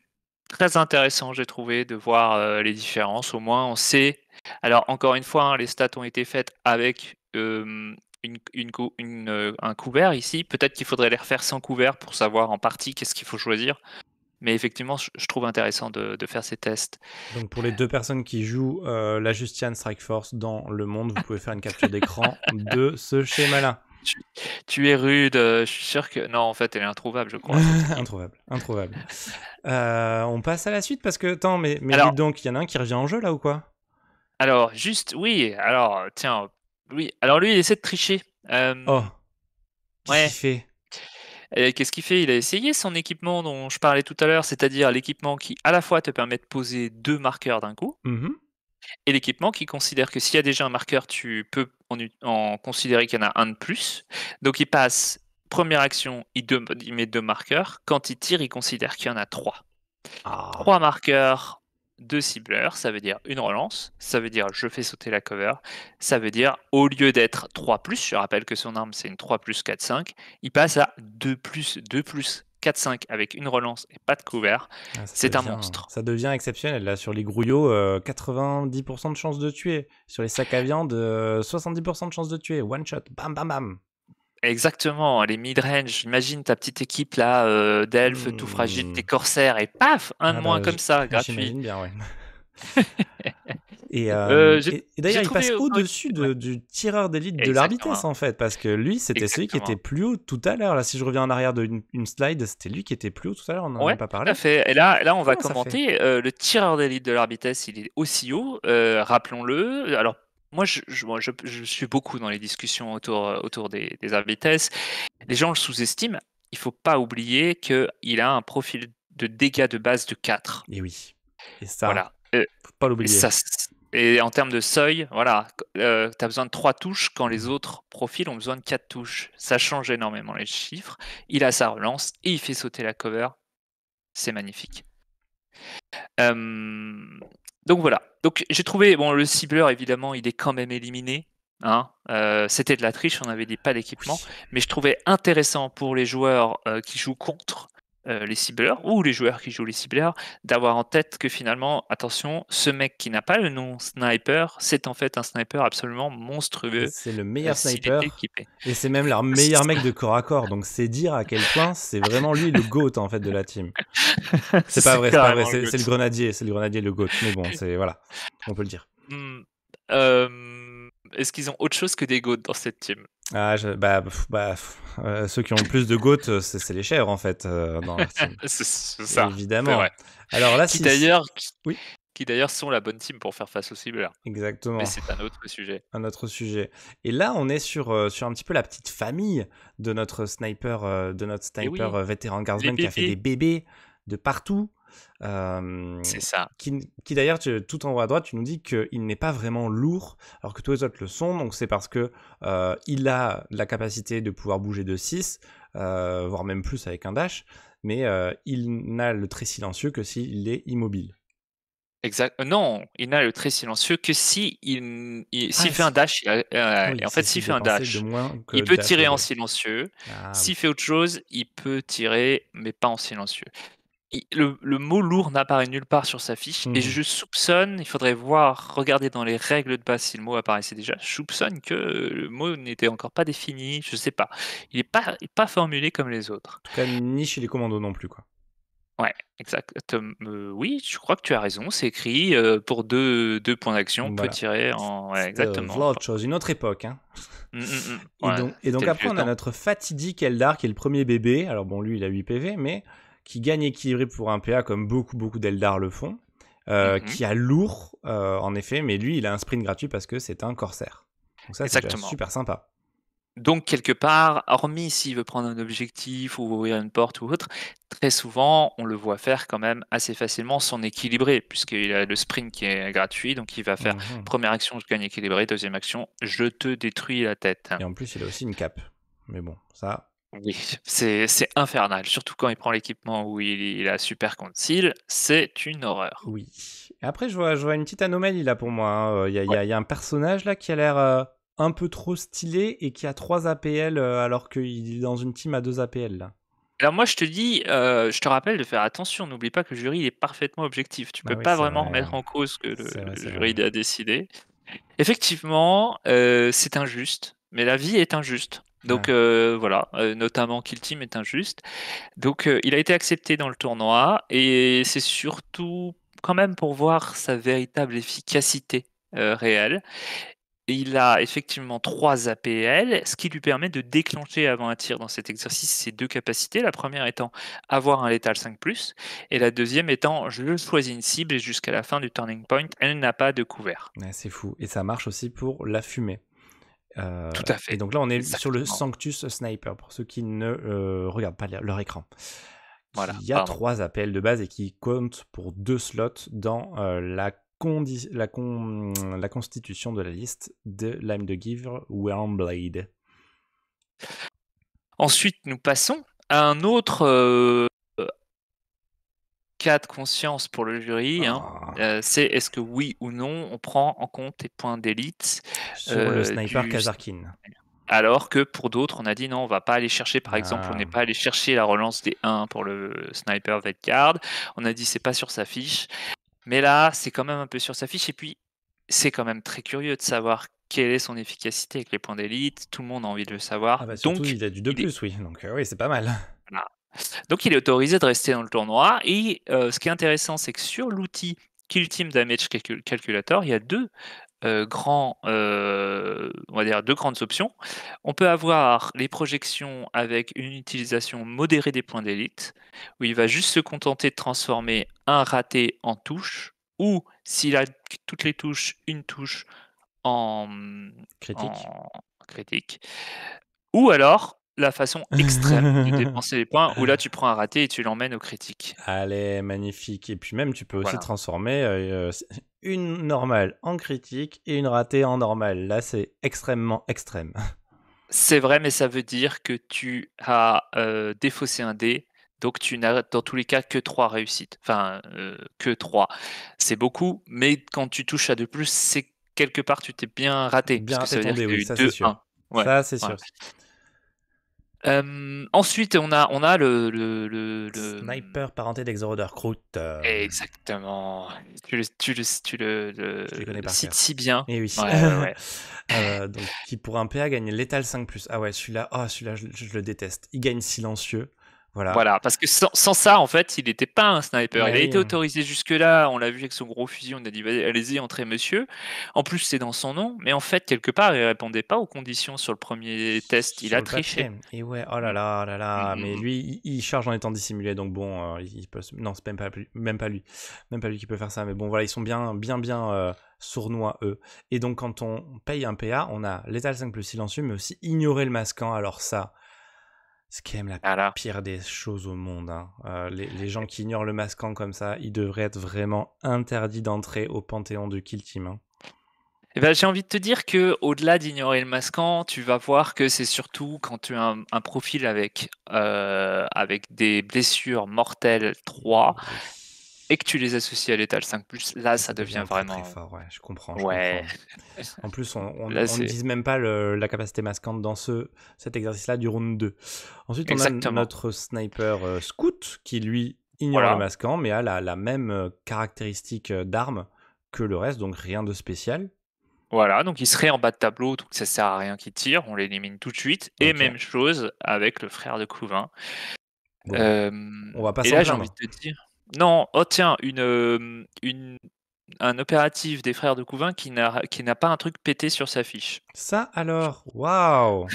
très intéressant, j'ai trouvé, de voir les différences. Au moins, on sait. Alors, encore une fois, hein, les stats ont été faites avec un couvert ici. Peut-être qu'il faudrait les refaire sans couvert pour savoir en partie qu'est-ce qu'il faut choisir. Mais effectivement, je trouve intéressant de faire ces tests. Donc pour les 2 personnes qui jouent la Justian Strike Force dans le monde, vous pouvez faire une capture d'écran de ce schéma-là. Tu es rude, je suis sûr que... Non, en fait, elle est introuvable, je crois. Introuvable. On passe à la suite parce que... Attends, mais Alors, dites donc, il y en a un qui revient en jeu là ou quoi? alors, juste, oui, alors, tiens, oui. Alors lui, il essaie de tricher. Oh, qu'est-ce qu'il Ouais. fait? Qu'est-ce qu'il fait? Il a essayé son équipement dont je parlais tout à l'heure, c'est-à-dire l'équipement qui, à la fois, te permet de poser 2 marqueurs d'un coup, Mhm. et l'équipement qui considère que s'il y a déjà un marqueur, tu peux en considérer qu'il y en a un de plus. Donc il passe, première action, il met 2 marqueurs. Quand il tire, il considère qu'il y en a 3. Ah, 3 marqueurs, 2 cibleurs, ça veut dire une relance, ça veut dire je fais sauter la cover, ça veut dire au lieu d'être 3+, je rappelle que son arme c'est une 3+, 4+, 5, il passe à 2+, 2+, 4+, 5 avec une relance et pas de couvert. C'est un monstre. ça devient exceptionnel. Là, sur les grouillots, 90% de chances de tuer. Sur les sacs à viande, 70% de chances de tuer. One shot, bam, bam, bam. Exactement, les mid-range, imagine ta petite équipe là, d'elfes tout fragiles, des corsaires, et paf, un de Ah moins bah, comme ça, gratuit. j'imagine bien, ouais. J'ai Et d'ailleurs, il trouvé passe au-dessus ouais, du tireur d'élite de exactement, l'Arbitesse, en fait, parce que lui, c'était celui qui était exactement. plus haut tout à l'heure. Là, si je reviens en arrière d'une slide, c'était lui qui était plus haut tout à l'heure, on n'en a Ouais, pas tout à parlé. fait. Et là, on va Comment ça fait? commenter. Le tireur d'élite de l'Arbitesse, il est aussi haut, rappelons-le. Alors, moi, je suis beaucoup dans les discussions autour des Arbitesse. Les gens le sous-estiment. Il faut pas oublier qu'il a un profil de dégâts de base de 4. Et oui. Et ça, Voilà. faut pas Et, l'oublier. ça, et en termes de seuil, voilà, tu as besoin de 3 touches quand les Mhm. autres profils ont besoin de 4 touches. Ça change énormément les chiffres. Il a sa relance et il fait sauter la cover. C'est magnifique. Donc voilà. Donc j'ai trouvé, bon, le cibleur, évidemment, il est quand même éliminé. Hein. C'était de la triche, on avait dit pas d'équipement. Oui. Mais je trouvais intéressant pour les joueurs qui jouent contre les cibleurs, ou les joueurs qui jouent les cibleurs, d'avoir en tête que finalement, attention, ce mec qui n'a pas le nom sniper, c'est en fait un sniper absolument Et monstrueux c'est le meilleur s'il était sniper. équipé. Et c'est même leur meilleur mec de corps à corps. Donc c'est dire à quel point c'est vraiment lui le GOAT, en fait, de la team. C'est pas vrai, carrément le c'est le GOAT. grenadier, le GOAT. Mais bon, c'est, voilà, on peut le dire. Est-ce qu'ils ont autre chose que des GOAT dans cette team? Ah, ceux qui ont le plus de GOAT, c'est les chèvres, en fait, dans leur team. C'est ça, c'est Évidemment. vrai. Alors là, Qui si... d'ailleurs Oui, qui d'ailleurs sont la bonne team pour faire face aux cibleurs. Mais exactement. c'est un autre sujet. Un autre sujet. Et là, on est sur un petit peu la petite famille de notre Et sniper oui, vétéran les Guardsman qui a fait des bébés, bébés de partout. Euh, c'est ça. qui d'ailleurs, tout en haut à droite, tu nous dis qu'il n'est pas vraiment lourd, alors que tous les autres le sont. Donc c'est parce que il a la capacité de pouvoir bouger de 6, voire même plus avec un dash, mais il n'a le très silencieux que s'il est immobile. Exact. Non, il n'a le très silencieux que si Ah, s'il fait un dash, oui, et en c'est fait, s'il s'il fait un dépensait de dash, moins que il le peut dash de tirer en base. silencieux. Ah S'il oui. fait autre chose, il peut tirer, mais pas en silencieux. Le mot lourd n'apparaît nulle part sur sa fiche, et Mhm. je soupçonne, il faudrait regarder dans les règles de base si le mot apparaissait déjà, je soupçonne que le mot n'était encore pas défini, je sais pas. Il est pas formulé comme les autres. En tout cas, ni chez les commandos non plus, quoi. Ouais, exact. Oui, je crois que tu as raison, c'est écrit pour deux points d'action, peut Voilà. tirer en. Ouais, C'était exactement. voilà autre chose, une autre époque, hein. Ouais, Et donc c'était le après, vieux on a temps. notre fatidique Eldar qui est le premier bébé. Alors bon, lui, il a 8 PV, mais qui gagne équilibré pour un PA comme beaucoup d'Eldar le font. Mhm. qui a lourd, en effet, mais lui, il a un sprint gratuit parce que c'est un corsaire. Donc ça, c'est déjà Exactement. super sympa. Donc quelque part, hormis s'il veut prendre un objectif ou ouvrir une porte ou autre, très souvent, on le voit faire quand même assez facilement son équilibré, puisqu'il a le sprint qui est gratuit, donc il va faire Mhm. première action, je gagne équilibré, deuxième action, je te détruis la tête. Et en plus, il a aussi une cape. Mais bon, ça, Oui, c'est infernal, surtout quand il prend l'équipement où il a super conceal, c'est une horreur. oui. Et après, je vois une petite anomalie là pour moi, hein. Ouais. Il y a un personnage là qui a l'air un peu trop stylé et qui a 3 APL alors qu'il est dans une team à 2 APL là. Alors moi je te dis, je te rappelle de faire attention, n'oublie pas que le jury il est parfaitement objectif. Tu peux Ah oui, pas c'est vraiment vrai. remettre en cause ce que C'est vrai, le c'est vrai. jury a décidé. Effectivement, c'est injuste, mais la vie est injuste. Donc Ouais. voilà, notamment Kill Team est injuste. Donc il a été accepté dans le tournoi et c'est surtout quand même pour voir sa véritable efficacité, réelle. Il a effectivement 3 APL, ce qui lui permet de déclencher avant un tir dans cet exercice ses 2 capacités. La première étant avoir un létal 5+, et la deuxième étant je choisis une cible et jusqu'à la fin du turning point, elle n'a pas de couvert. Ouais, c'est fou. Et ça marche aussi pour la fumée. Tout à Et fait, donc là, on est sur le exactement. Sanctus Sniper, pour ceux qui ne regardent pas leur écran. Voilà, Qui a pardon. 3 appels de base et qui compte pour 2 slots dans la constitution de la liste de Lime de Give Wormblade. Ensuite, nous passons à un autre, cas de conscience pour le jury, hein. Oh. C'est est-ce que oui ou non, on prend en compte les points d'élite, Sur le sniper du Kazarkin. alors que pour d'autres, on a dit: «Non, on va pas aller chercher», par exemple, on Ah. n'est pas allé chercher la relance des 1 pour le sniper Vedguard. On a dit: «C'est pas sur sa fiche». Mais là, c'est quand même un peu sur sa fiche et puis, c'est quand même très curieux de savoir quelle est son efficacité avec les points d'élite. Tout le monde a envie de le Ah savoir. bah surtout, Donc il a du 2+, il est oui. Donc oui, c'est pas mal. voilà. Donc il est autorisé de rester dans le tournoi et ce qui est intéressant, c'est que sur l'outil Kill Team Damage Calculator, il y a 2 on va dire 2 grandes options. On peut avoir les projections avec une utilisation modérée des points d'élite, où il va juste se contenter de transformer un raté en touche, ou s'il a toutes les touches, une touche en, Critique. en critique. Ou alors la façon extrême de dépenser les points, où là tu prends un raté et tu l'emmènes au critique. Allez, magnifique. Et puis même, tu peux aussi Voilà. transformer une normale en critique et une ratée en normale. Là, c'est extrêmement extrême. C'est vrai, mais ça veut dire que tu as, défaussé un dé, donc tu n'as dans tous les cas que 3 réussites. Enfin, que 3. C'est beaucoup, mais quand tu touches à 2+, c'est quelque part tu t'es bien raté, Bien puisque ça raté veut ton dire dé, qu'il y a oui, eu ça c'est 2-1. sûr. Ouais, Ça, c'est voilà. sûr. Ensuite on a Sniper parenté d'Exoroder Croûte. exactement. Tu Je les connais le par cites cœur. si bien. Et oui. Ouais, ouais, ouais. Donc, qui pour un PA gagne létal 5+. Ah ouais, celui-là, je le déteste. Il gagne silencieux. Voilà. Voilà, parce que sans ça, en fait, il n'était pas un sniper. Il Mais a oui. été autorisé jusque-là, on l'a vu avec son gros fusil, on a dit: Allez-y, entrez monsieur». En plus, c'est dans son nom, mais en fait, quelque part, il répondait pas aux conditions sur le premier test, il Sur a le papier. triché. Et ouais, oh là Mmh. là, oh là Mmh, là. Mais mmh, mmh. lui, il charge en étant dissimulé, donc bon, il peut. Non, c'est même pas lui. Même pas lui. Même pas lui qui peut faire ça. Mais bon, voilà, ils sont bien sournois, eux. Et donc, quand on paye un PA, on a létal 5+ silencieux, mais aussi ignorer le masquant. Alors ça, c'est quand même la Voilà. pire des choses au monde, hein. Les gens qui ignorent le masquant comme ça, ils devraient être vraiment interdits d'entrer au panthéon du Kill Team, hein. Et ben, j'ai envie de te dire que au delà d'ignorer le masquant, tu vas voir que c'est surtout quand tu as un profil avec des blessures mortelles 3 Oui. et que tu les associes à l'étal 5+, là, Là, ça ça devient devient très très vraiment fort, ouais, je comprends, je ouais, comprends. En plus, là, on ne c'est vise même pas la capacité masquante dans cet exercice-là du round 2. Ensuite, on a exactement. notre sniper Scout, qui lui ignore le Voilà. masquant, mais a la même caractéristique d'arme que le reste, donc rien de spécial. Voilà, donc il serait en bas de tableau, donc ça sert à rien qu'il tire, on l'élimine tout de suite. Et Ok, même chose avec le frère de Couvin. bon, on va pas Et s'en là, j'ai envie plaindre. de te dire non, oh tiens, un opératif des frères de Couvin qui n'a pas un truc pété sur sa fiche. Ça alors, waouh! Ouh,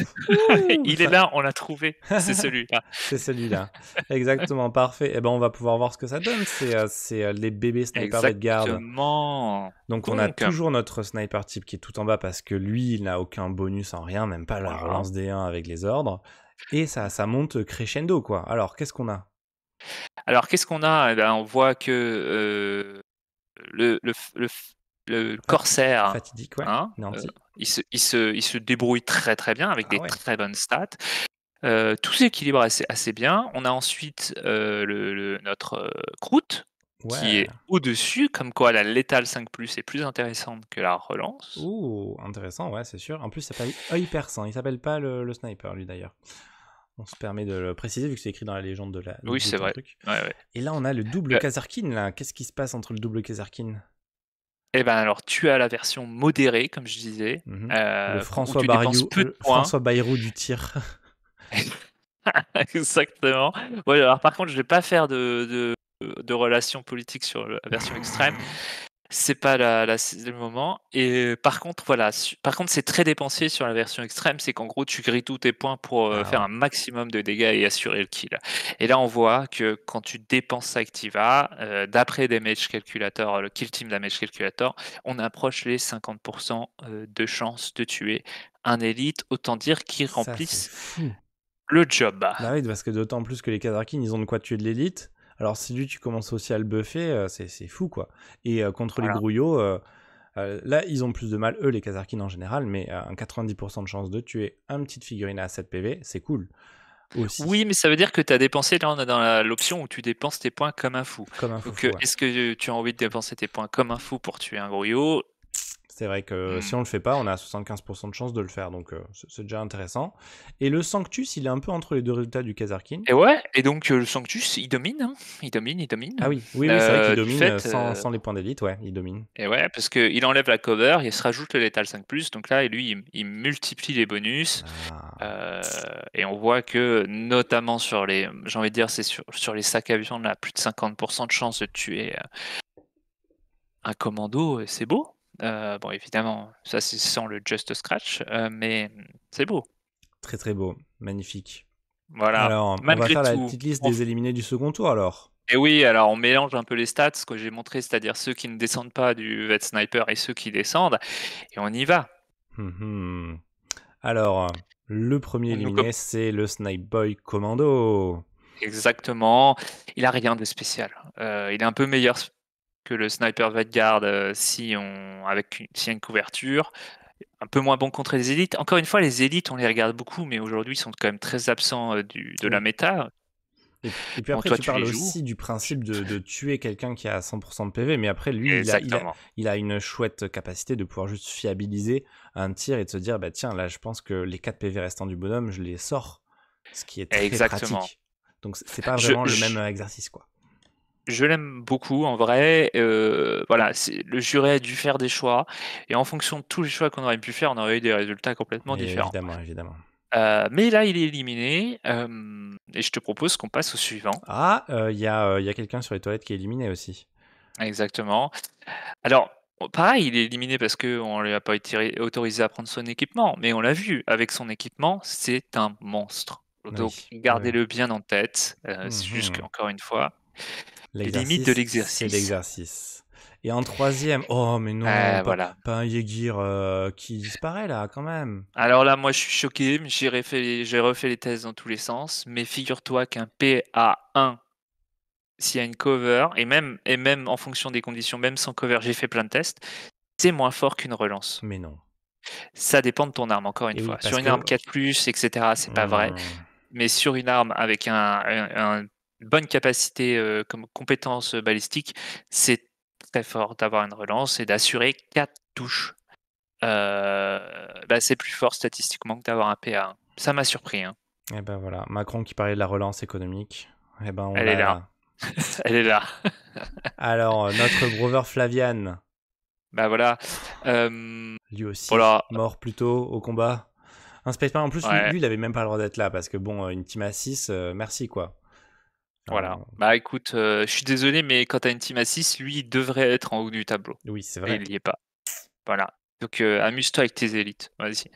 Il est là, on l'a trouvé, c'est celui-là. C'est celui-là. Exactement, parfait. Et ben, on va pouvoir voir ce que ça donne. C'est les bébés snipers Vedgard. Exactement. Donc, on a toujours notre sniper type qui est tout en bas parce que lui, il n'a aucun bonus en rien, même pas la relance D1 avec les ordres. Et ça monte crescendo, quoi. Alors, qu'est-ce qu'on a? Alors, qu'est-ce qu'on a? Eh ben, on voit que le corsaire, fatidique, ouais. hein, il se débrouille très très bien avec des très bonnes stats. Tout s'équilibre assez bien. On a ensuite notre croûte qui est au-dessus, comme quoi la létale 5+ est plus intéressante que la relance. Ouh, intéressant, ouais, c'est sûr. En plus, il s'appelle œil perçant. Il s'appelle pas le sniper, lui, d'ailleurs. On se permet de le préciser vu que c'est écrit dans la légende de la. Oui, c'est vrai. Ouais. Et là, on a le double Kazarkin, là. Qu'est-ce qui se passe entre le double Kazarkin? Eh ben alors, tu as la version modérée, comme je disais. Le François Bayrou du tir. Exactement. Ouais, alors par contre, je vais pas faire de relations politiques sur la version extrême. C'est pas le moment. Et par contre, voilà. Par contre, c'est très dépensier sur la version extrême. C'est qu'en gros, tu grilles tous tes points pour faire un maximum de dégâts et assurer le kill. Et là, on voit que quand tu dépenses Activa, d'après Damage Calculator, le Kill Team Damage Calculator, on approche les 50% de chance de tuer un élite. Autant dire qu'ils remplissent le job. Bah oui, parce que d'autant plus que les Kazarkin, ils ont de quoi tuer de l'élite. Alors si lui, tu commences aussi à le buffer, c'est fou, quoi. Et contre les grouillots, là, ils ont plus de mal, eux, les Kazarkin en général, mais un 90% de chance de tuer une petite figurine à 7 PV, c'est cool. Aussi. Oui, mais ça veut dire que tu as dépensé, là on est dans l'option où tu dépenses tes points comme un fou. Donc, est-ce que tu as envie de dépenser tes points comme un fou pour tuer un grouillot? C'est vrai que si on le fait pas, on a 75% de chance de le faire, donc c'est déjà intéressant. Et le Sanctus, il est un peu entre les deux résultats du Kazarkin. Et ouais, et donc le Sanctus, il domine, hein. Il domine. Ah oui, c'est vrai qu'il domine sans les points d'élite, ouais, il domine. Et ouais, parce qu'il enlève la cover, il se rajoute le létal 5+, donc là, lui, il multiplie les bonus. Et on voit que, notamment sur les, j'ai envie de dire, c'est sur les sacs à viande, là, plus de 50% de chance de tuer un commando, c'est beau. Bon, évidemment, ça c'est sans le Just Scratch, mais c'est beau. Très très beau, magnifique. Voilà. Alors, on va faire la petite liste des éliminés du second tour alors. Et oui, alors on mélange un peu les stats, ce que j'ai montré, c'est-à-dire ceux qui ne descendent pas du Vet Sniper et ceux qui descendent, et on y va. Alors, le premier éliminé, c'est le Snipe Boy Commando. Exactement. Il a rien de spécial. Il est un peu meilleur que le Sniper Vedgard s'il y a une couverture. Un peu moins bon contre les élites. Encore une fois, les élites, on les regarde beaucoup, mais aujourd'hui, ils sont quand même très absents de la méta. Et puis après, tu parles aussi du principe de tuer quelqu'un qui a 100% de PV, mais après, lui, il a une chouette capacité de pouvoir juste fiabiliser un tir et de se dire, bah tiens, là, je pense que les 4 PV restants du bonhomme, je les sors. Ce qui est très pratique. Donc, c'est pas vraiment le même exercice, quoi. Je l'aime beaucoup, en vrai. Voilà, le jury a dû faire des choix, et en fonction de tous les choix qu'on aurait pu faire, on aurait eu des résultats complètement différents. Évidemment. Mais là, il est éliminé, et je te propose qu'on passe au suivant. Ah, il y a quelqu'un sur les toilettes qui est éliminé aussi. Exactement. Alors, pareil, il est éliminé parce qu'on ne lui a pas été autorisé à prendre son équipement, mais on l'a vu, avec son équipement, c'est un monstre. Donc, gardez-le bien en tête. C'est juste qu'encore une fois, les limites de l'exercice. C'est l'exercice. Et en troisième, oh mais non, pas un Yegir qui disparaît là quand même. Alors là, moi je suis choqué, j'ai refait les tests dans tous les sens, mais figure-toi qu'un PA1, s'il y a une cover, et même en fonction des conditions, même sans cover, j'ai fait plein de tests, c'est moins fort qu'une relance. Mais non. Ça dépend de ton arme, encore une fois. Sur une arme 4+, etc., c'est pas vrai. Mais sur une arme avec une bonne capacité comme compétence balistique, c'est très fort d'avoir une relance et d'assurer 4 touches. C'est plus fort statistiquement que d'avoir un PA. Ça m'a surpris. Hein. Et ben voilà, Macron qui parlait de la relance économique. Et ben Elle est là. Elle est là. Alors, notre brother Flavian. Bah voilà. Lui aussi, mort plus tôt au combat. Un Spaceman en plus, lui, il avait même pas le droit d'être là parce que bon, une team à 6, merci quoi. Voilà. Bah écoute, je suis désolé, mais quand tu as une team à 6, lui, il devrait être en haut du tableau. Oui, c'est Et vrai. il n'y est pas. Voilà. Donc amuse-toi avec tes élites. Vas-y.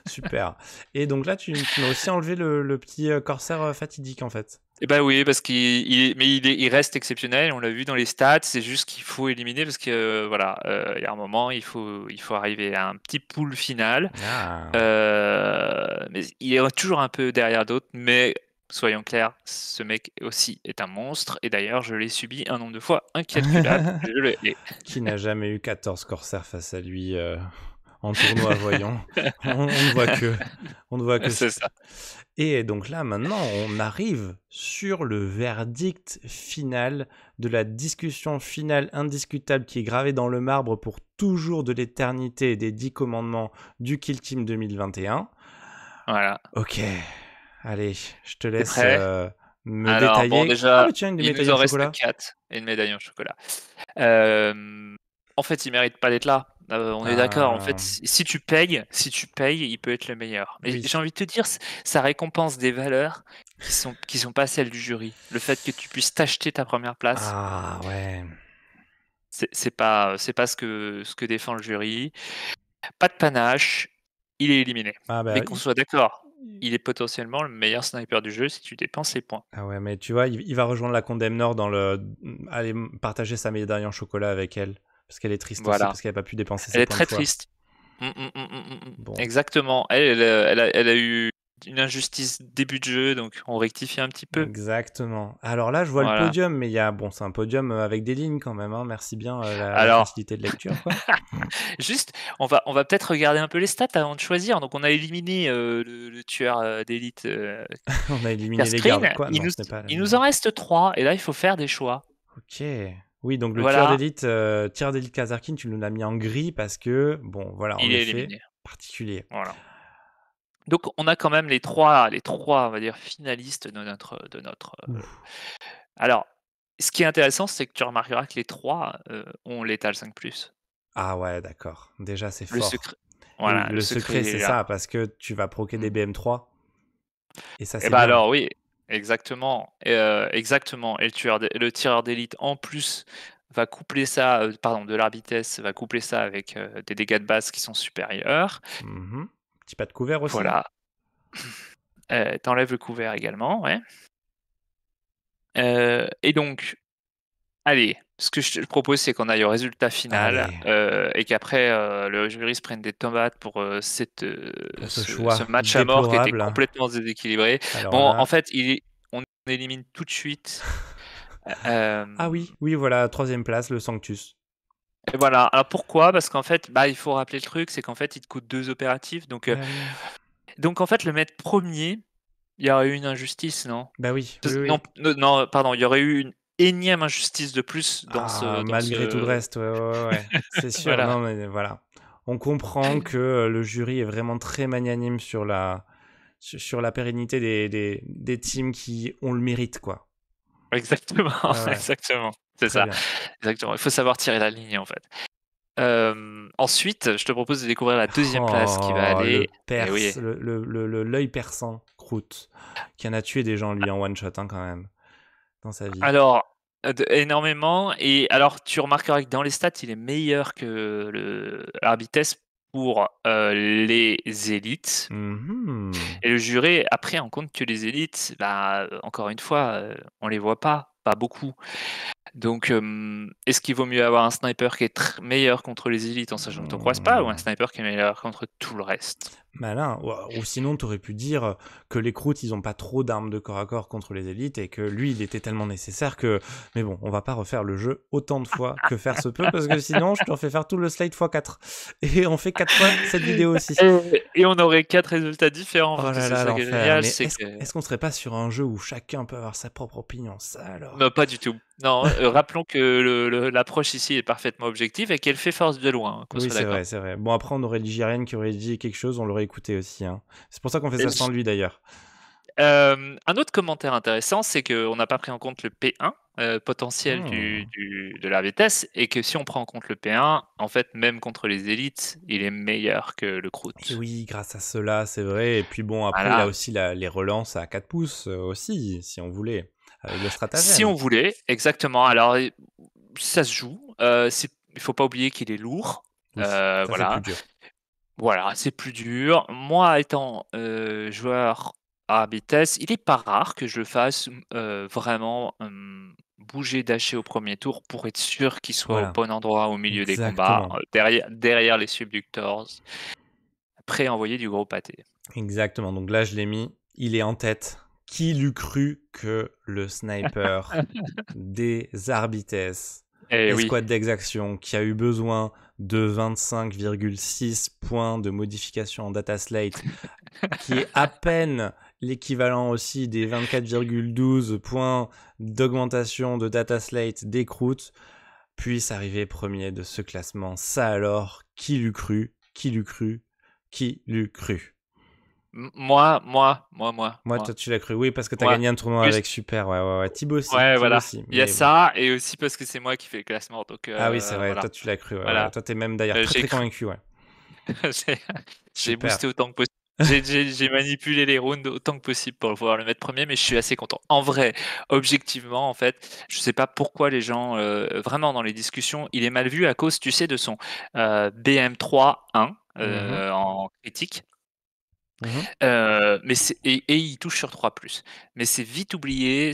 Super. Et donc là, tu m'as aussi enlevé le petit corsaire fatidique, en fait. Eh ben oui, parce il reste exceptionnel, on l'a vu dans les stats, c'est juste qu'il faut éliminer parce que voilà, il y a un moment, il faut arriver à un petit pool final. Ah. Mais il est toujours un peu derrière d'autres, mais soyons clairs, ce mec aussi est un monstre. Et d'ailleurs, je l'ai subi un nombre de fois incalculable. Je l'ai. Qui n'a jamais eu 14 corsaires face à lui en tournoi, voyons. On ne voit que. On ne voit que C'est ça. ça. Et donc là, maintenant, on arrive sur le verdict final de la discussion finale indiscutable qui est gravée dans le marbre pour toujours de l'éternité des 10 commandements du Kill Team 2021. Voilà. Ok, allez, je te T'es laisse prêt? me Alors, détailler. bon, Ah, déjà, mais tiens, une il médaille nous en en reste chocolat. 4 et une médaille en chocolat. En fait, il mérite pas d'être là. On est d'accord. En fait, si tu payes, il peut être le meilleur. Mais Oui. j'ai envie de te dire, ça récompense des valeurs qui sont pas celles du jury. Le fait que tu puisses t'acheter ta première place, Ah ouais. c'est pas ce que défend le jury. Pas de panache, il est éliminé. Ah bah, Mais qu'on soit d'accord, il est potentiellement le meilleur sniper du jeu si tu dépenses les points. Ah ouais, mais tu vois, il va rejoindre la Condemnor dans le... Aller partager sa médaille en chocolat avec elle. Parce qu'elle est triste aussi, Voilà. parce qu'elle n'a pas pu dépenser Elle ses est points très de choix. triste. Bon. Exactement. Elle a eu une injustice début de jeu, donc on rectifie un petit peu. Exactement. Alors là, je vois le Voilà. podium, mais il y a... Bon, c'est un podium avec des lignes quand même, hein. Merci bien la Alors, facilité de lecture, quoi. juste, on va peut-être regarder un peu les stats avant de choisir. Donc, on a éliminé le tueur d'élite On a éliminé les Kastrine. gardes, quoi. Non, ce n'est pas... Il nous en reste 3, et là, il faut faire des choix. Ok. Oui, donc le Voilà. tireur d'élite Kazarkin, tu nous l'as mis en gris parce que, bon, voilà, en Il est effet, éliminé. particulier. Voilà. Donc, on a quand même les trois, on va dire, finalistes de notre. Alors, ce qui est intéressant, c'est que tu remarqueras que les trois ont l'étal 5+. Ah ouais, d'accord. Déjà, c'est Le fort. secret. Et Voilà, oui, le secret, il est c'est là. ça, parce que tu vas proquer des BM3. Et ça, Et c'est bah bien. alors oui, exactement. Exactement. Et le tireur d'élite en plus va coupler ça, de la vitesse, va coupler ça avec des dégâts de base qui sont supérieurs. Mhm. Petit pas de couvert aussi. Voilà. T'enlèves le couvert également, ouais. Et donc, allez, ce que je te propose, c'est qu'on aille au résultat final et qu'après le jury se prenne des tomates pour ce choix ce match à mort qui était déplorable. complètement déséquilibré. Alors Bon, là... en fait, on élimine tout de suite. Ah oui, voilà, 3ème place, le Sanctus. Et voilà. Alors pourquoi? Parce qu'en fait, il faut rappeler le truc, c'est qu'en fait, il te coûte 2 opératifs. Donc, Ah oui. donc en fait, le mettre premier, il y aurait eu une injustice, non? Bah oui, oui. Non, pardon, il y aurait eu une énième injustice de plus malgré tout le reste, ouais. C'est sûr, Voilà. non mais voilà. On comprend que le jury est vraiment très magnanime sur la pérennité des teams qui ont le mérite, quoi. Exactement, Ouais. exactement. C'est Très ça. bien. Exactement. Il faut savoir tirer la ligne, en fait. Ensuite, je te propose de découvrir la 2e place qui va aller. Le oui. l'œil perçant, Kroot, qui en a tué des gens, lui, en one-shot, hein, quand même, dans sa vie. Alors, énormément. Et alors, tu remarqueras que dans les stats, il est meilleur que l'Arbites pour les élites. Et le jury a pris en compte que les élites, encore une fois, on les voit pas beaucoup. Donc, est-ce qu'il vaut mieux avoir un sniper qui est meilleur contre les élites en sachant que tu ne croises pas, ou un sniper qui est meilleur contre tout le reste? Malin. Ou sinon, tu aurais pu dire que les Kroots, ils ont pas trop d'armes de corps à corps contre les élites et que lui, il était tellement nécessaire que... Mais bon, on va pas refaire le jeu autant de fois que faire se peut, parce que sinon, je te refais faire tout le slide x4. Et on fait 4 fois cette vidéo aussi. Et on aurait 4 résultats différents. Oh là c'est là, ça qui est l'enfer. génial. Mais est-ce qu'on serait pas sur un jeu où chacun peut avoir sa propre opinion, ça alors? Non, pas du tout. Non, rappelons que l'approche ici est parfaitement objective et qu'elle fait force de loin, qu'on Oui, soit d'accord. c'est vrai. Bon, après, on aurait l'Igérienne qui aurait dit quelque chose, on l'aurait écouté aussi. Hein. C'est pour ça qu'on fait ça sans lui, d'ailleurs. Un autre commentaire intéressant, c'est qu'on n'a pas pris en compte le P1 potentiel Hmm. de la vitesse, et que si on prend en compte le P1, en fait, même contre les élites, il est meilleur que le Et Kroot. oui, grâce à cela, c'est vrai. Et puis bon, après, il a Voilà. aussi les relances à 4 pouces aussi, si on voulait, avec le Si stratagème. on voulait, exactement. Alors, ça se joue. Il faut pas oublier qu'il est lourd. Oui, ça c'est plus Voilà. dur. Voilà, c'est plus dur. Moi, étant, joueur à vitesse, il est pas rare que je le fasse, vraiment, bouger, dasher au premier tour pour être sûr qu'il soit au Voilà, bon endroit au milieu des combats, exactement. derrière les subductors, prêt à envoyer du gros pâté. Exactement. Donc là, je l'ai mis. Il est en tête. Qui l'eût cru que le sniper des Arbites, Eh oui. escouade d'exaction, qui a eu besoin de 25,6 points de modification en data slate, qui est à peine l'équivalent aussi des 24,12 points d'augmentation de data slate des Kroots, puisse arriver premier de ce classement. Ça alors, qui l'eût cru? Qui l'eût cru? Qui l'eût cru? Moi. Toi, tu l'as cru. Oui, parce que tu as Moi. gagné un tournoi Oui, avec Super. Ouais, ouais, ouais. Thibaut aussi. ouais, Thibaut voilà. aussi. Il y a Mais bon. ça, et aussi parce que c'est moi qui fais le classement, donc Ah oui, c'est vrai. voilà. Toi, tu l'as cru. Ouais, ouais. Voilà. Toi, t'es même d'ailleurs très, J'ai très cru. convaincu. Ouais. J'ai j'ai Super. boosté autant que possible. J'ai manipulé les rounds autant que possible pour pouvoir le mettre premier, mais je suis assez content. En vrai, objectivement, en fait, je sais pas pourquoi les gens, vraiment dans les discussions, il est mal vu à cause, tu sais, de son BM3-1 Mhm, en critique. mhm. Mais et il touche sur 3+. Mais c'est vite oublié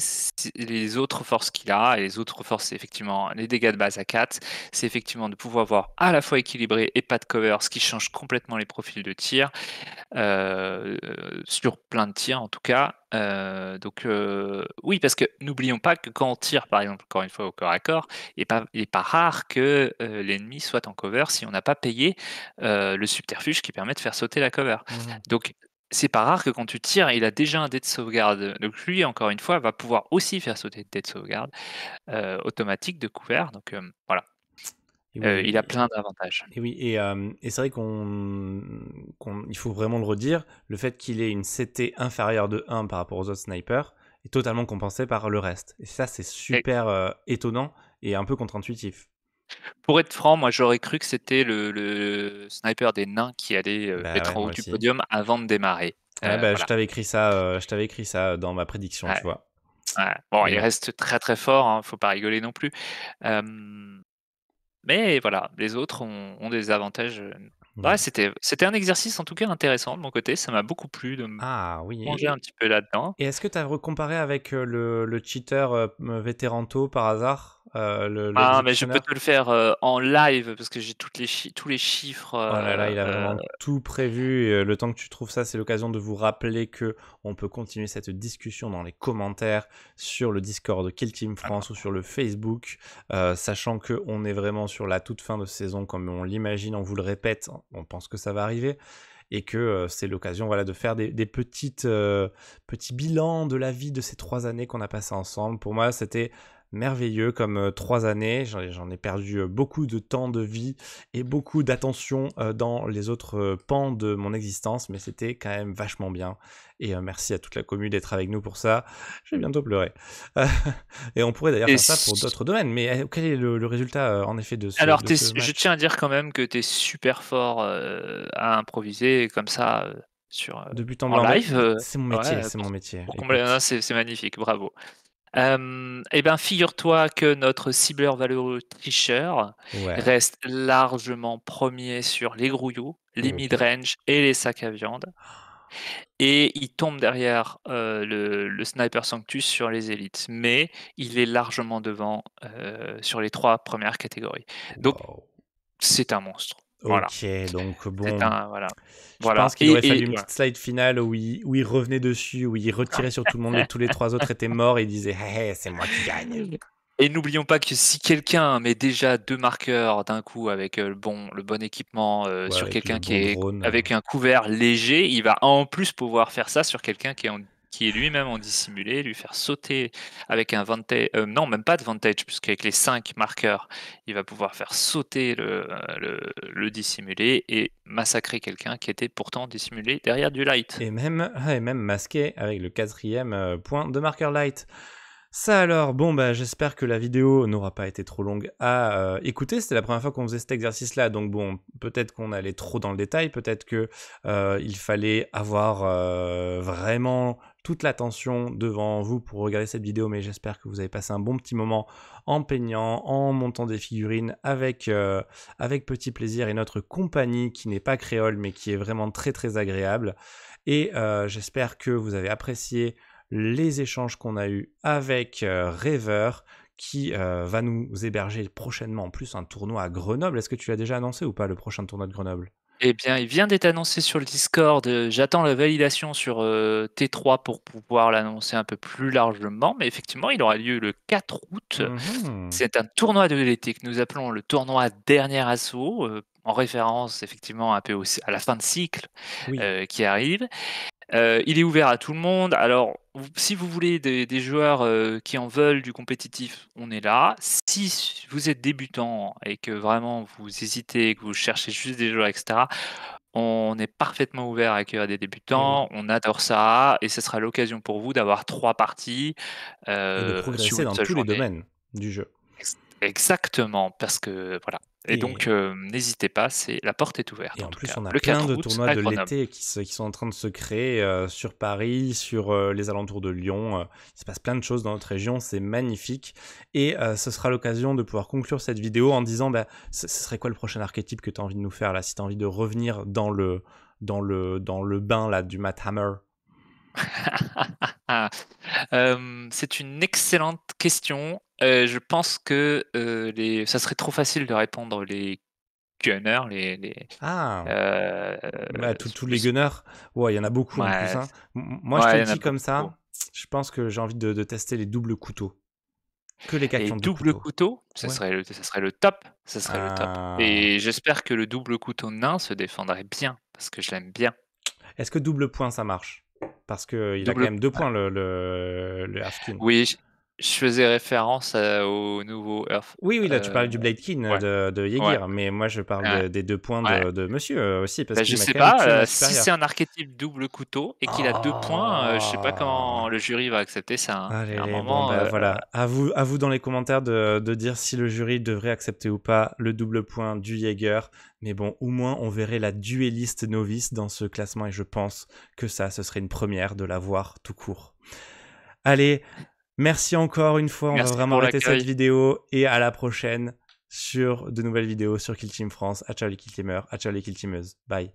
les autres forces qu'il a, et les autres forces, c'est effectivement les dégâts de base à 4. C'est effectivement de pouvoir avoir à la fois équilibré et pas de cover, ce qui change complètement les profils de tir, heu, sur plein de tirs en tout cas. Donc oui, parce que n'oublions pas que quand on tire, par exemple, encore une fois au corps à corps, il est pas rare que, l'ennemi soit en cover si on n'a pas payé, le subterfuge qui permet de faire sauter la cover. Mhm. Donc c'est pas rare que quand tu tires, il a déjà un dé de sauvegarde. Donc lui, encore une fois, va pouvoir aussi faire sauter le dé de sauvegarde, automatique de couvert. Donc voilà, Et il a oui, plein d'avantages. et oui, et c'est vrai il faut vraiment le redire, le fait qu'il ait une CT inférieure de 1 par rapport aux autres snipers est totalement compensé par le reste. Et ça, c'est Et super étonnant et un peu contre-intuitif. pour être franc, moi j'aurais cru que c'était le sniper des nains qui allait, Bah être ouais, en haut moi du aussi. podium avant de démarrer. Ouais, bah Voilà. je t'avais écrit ça dans ma prédiction, Ouais, tu vois. ouais. Bon, Mais il bon. reste très, très fort, hein, faut pas rigoler non plus. Hem, mais voilà, les autres ont des avantages, ouais, Ouais. c'était un exercice en tout cas intéressant de mon côté. Ça m'a beaucoup plu de me Ah oui, plonger un petit peu là-dedans. et est-ce que tu as recomparé avec le cheater Veteranto par hasard, Ah, mais je peux l'exécutionneur? te le faire, en live parce que j'ai tous les chiffres, Oh là là, il a vraiment tout prévu. Et, le temps que tu trouves ça, c'est l'occasion de vous rappeler que on peut continuer cette discussion dans les commentaires sur le Discord de Kill Team France ou sur le Facebook, sachant que on est vraiment sur la toute fin de saison comme on l'imagine, on vous le répète, on pense que ça va arriver et que c'est l'occasion voilà, de faire des petits bilans de la vie de ces 3 années qu'on a passées ensemble. Pour moi, c'était merveilleux comme 3 années. J'en ai perdu beaucoup de temps de vie et beaucoup d'attention dans les autres pans de mon existence, mais c'était quand même vachement bien. Et merci à toute la commu d'être avec nous pour ça. Je vais bientôt pleurer. Et on pourrait d'ailleurs et faire ça pour s d'autres domaines, mais quel est le résultat en effet alors de tu ce je match tiens à dire quand même que tu es super fort, à improviser comme ça, sur, de but en en blanc? Bah, live, c'est mon métier, ouais, c'est mon métier. pour combler, non, Écoute. c'est magnifique, bravo. Et ben, figure-toi que notre cibleur valeureux tricheur Ouais. reste largement premier sur les grouillots, les Ok. mid-range et les sacs à viande, et il tombe derrière, le Sniper Sanctus sur les élites, mais il est largement devant, sur les 3 premières catégories. Donc Wow. c'est un monstre. Voilà, Ok, donc c'est bon. un voilà. Je pense Voilà, qu'il aurait fallu et une voilà. petite slide finale où il revenait dessus, où il retirait sur tout le monde, mais tous les trois autres étaient morts et il disait hey, hey, c'est moi qui gagne. Et n'oublions pas que si quelqu'un met déjà 2 marqueurs d'un coup avec, le bon équipement, Ouais, sur avec le quelqu'un qui bon est drone. avec un couvert léger, il va en plus pouvoir faire ça sur quelqu'un qui est lui-même en dissimulé, lui faire sauter avec un vantage, non, même pas de vantage, puisqu'avec les 5 marqueurs, il va pouvoir faire sauter le dissimulé et massacrer quelqu'un qui était pourtant dissimulé derrière du light. Et même masqué avec le 4e point de marqueur light. Ça alors, bon bah j'espère que la vidéo n'aura pas été trop longue à écouter. C'était la première fois qu'on faisait cet exercice-là, donc bon, peut-être qu'on allait trop dans le détail, peut-être que il fallait avoir vraiment toute l'attention devant vous pour regarder cette vidéo, mais j'espère que vous avez passé un bon petit moment en peignant, en montant des figurines avec petit plaisir et notre compagnie qui n'est pas créole, mais qui est vraiment très très agréable. Et j'espère que vous avez apprécié les échanges qu'on a eus avec Rêveur, qui va nous héberger prochainement en plus un tournoi à Grenoble. Est-ce que tu l'as déjà annoncé ou pas, le prochain tournoi de Grenoble? Eh bien, il vient d'être annoncé sur le Discord. J'attends la validation sur T3 pour pouvoir l'annoncer un peu plus largement. Mais effectivement, il aura lieu le 4 août. C'est un tournoi de l'été que nous appelons le tournoi Dernier Assaut, en référence effectivement un peu à la fin de cycle Oui. qui arrive. Il est ouvert à tout le monde. Alors, si vous voulez des joueurs qui en veulent du compétitif, on est là. Si vous êtes débutant et que vraiment vous hésitez, que vous cherchez juste des joueurs, etc., on est parfaitement ouvert à accueillir des débutants. On adore ça et ce sera l'occasion pour vous d'avoir 3 parties Et de sur progresser une dans seule tous les journée. domaines du jeu. Exactement, parce que voilà. Et donc, n'hésitez pas, la porte est ouverte Et en en tout plus, cas. on a Le plein 4 de août tournois à de Grenoble. l'été qui sont en train de se créer sur Paris, sur les alentours de Lyon. Il se passe plein de choses dans notre région, c'est magnifique. Et ce sera l'occasion de pouvoir conclure cette vidéo en disant, bah, ce serait quoi le prochain archétype que tu as envie de nous faire là, si tu as envie de revenir dans le bain là, du Matt Hammer? C'est une excellente question. Je pense que ça serait trop facile de répondre les gunners, Ah, euh, bah, tous je les sais- gunners, ouais, il y en a beaucoup en plus. ouais, Hein. Moi, je te ouais, le il y en a dis comme beaucoup. ça, je pense que j'ai envie de tester les doubles couteaux. Que les gars qui Et ont 2 double couteaux. couteau, Ouais. ça serait le top. Ça serait le top. Ah. Et j'espère que le double couteau nain se défendrait bien, parce que je l'aime bien. Est-ce que double point ça marche? Parce qu'il a quand Double. même 2 points le Hearthkin. Oui, je faisais référence au nouveau Earth. Oui, là tu parlais du Bladekin Ouais, de ouais, Yeager, mais moi je parle ouais, des 2 points ouais. de monsieur aussi, parce Bah, je qu'il m'a sais quand même tué pas, ma si c'est supérieure. un archétype double couteau et qu'il a 2 points, je sais pas Oh. comment le jury va accepter ça, hein. Il y a un Allez, bon moment, bah voilà, à vous dans les commentaires de dire si le jury devrait accepter ou pas le double point du Jaeger, mais bon, au moins on verrait la duelliste novice dans ce classement et je pense que ça, ce serait une première de la voir tout court. Allez, merci encore une fois, on va merci vraiment pour arrêter cette l'accueil. vidéo et à la prochaine sur de nouvelles vidéos sur Kill Team France. À ciao les Kill Teamers, à ciao les Kill Teameuses, bye.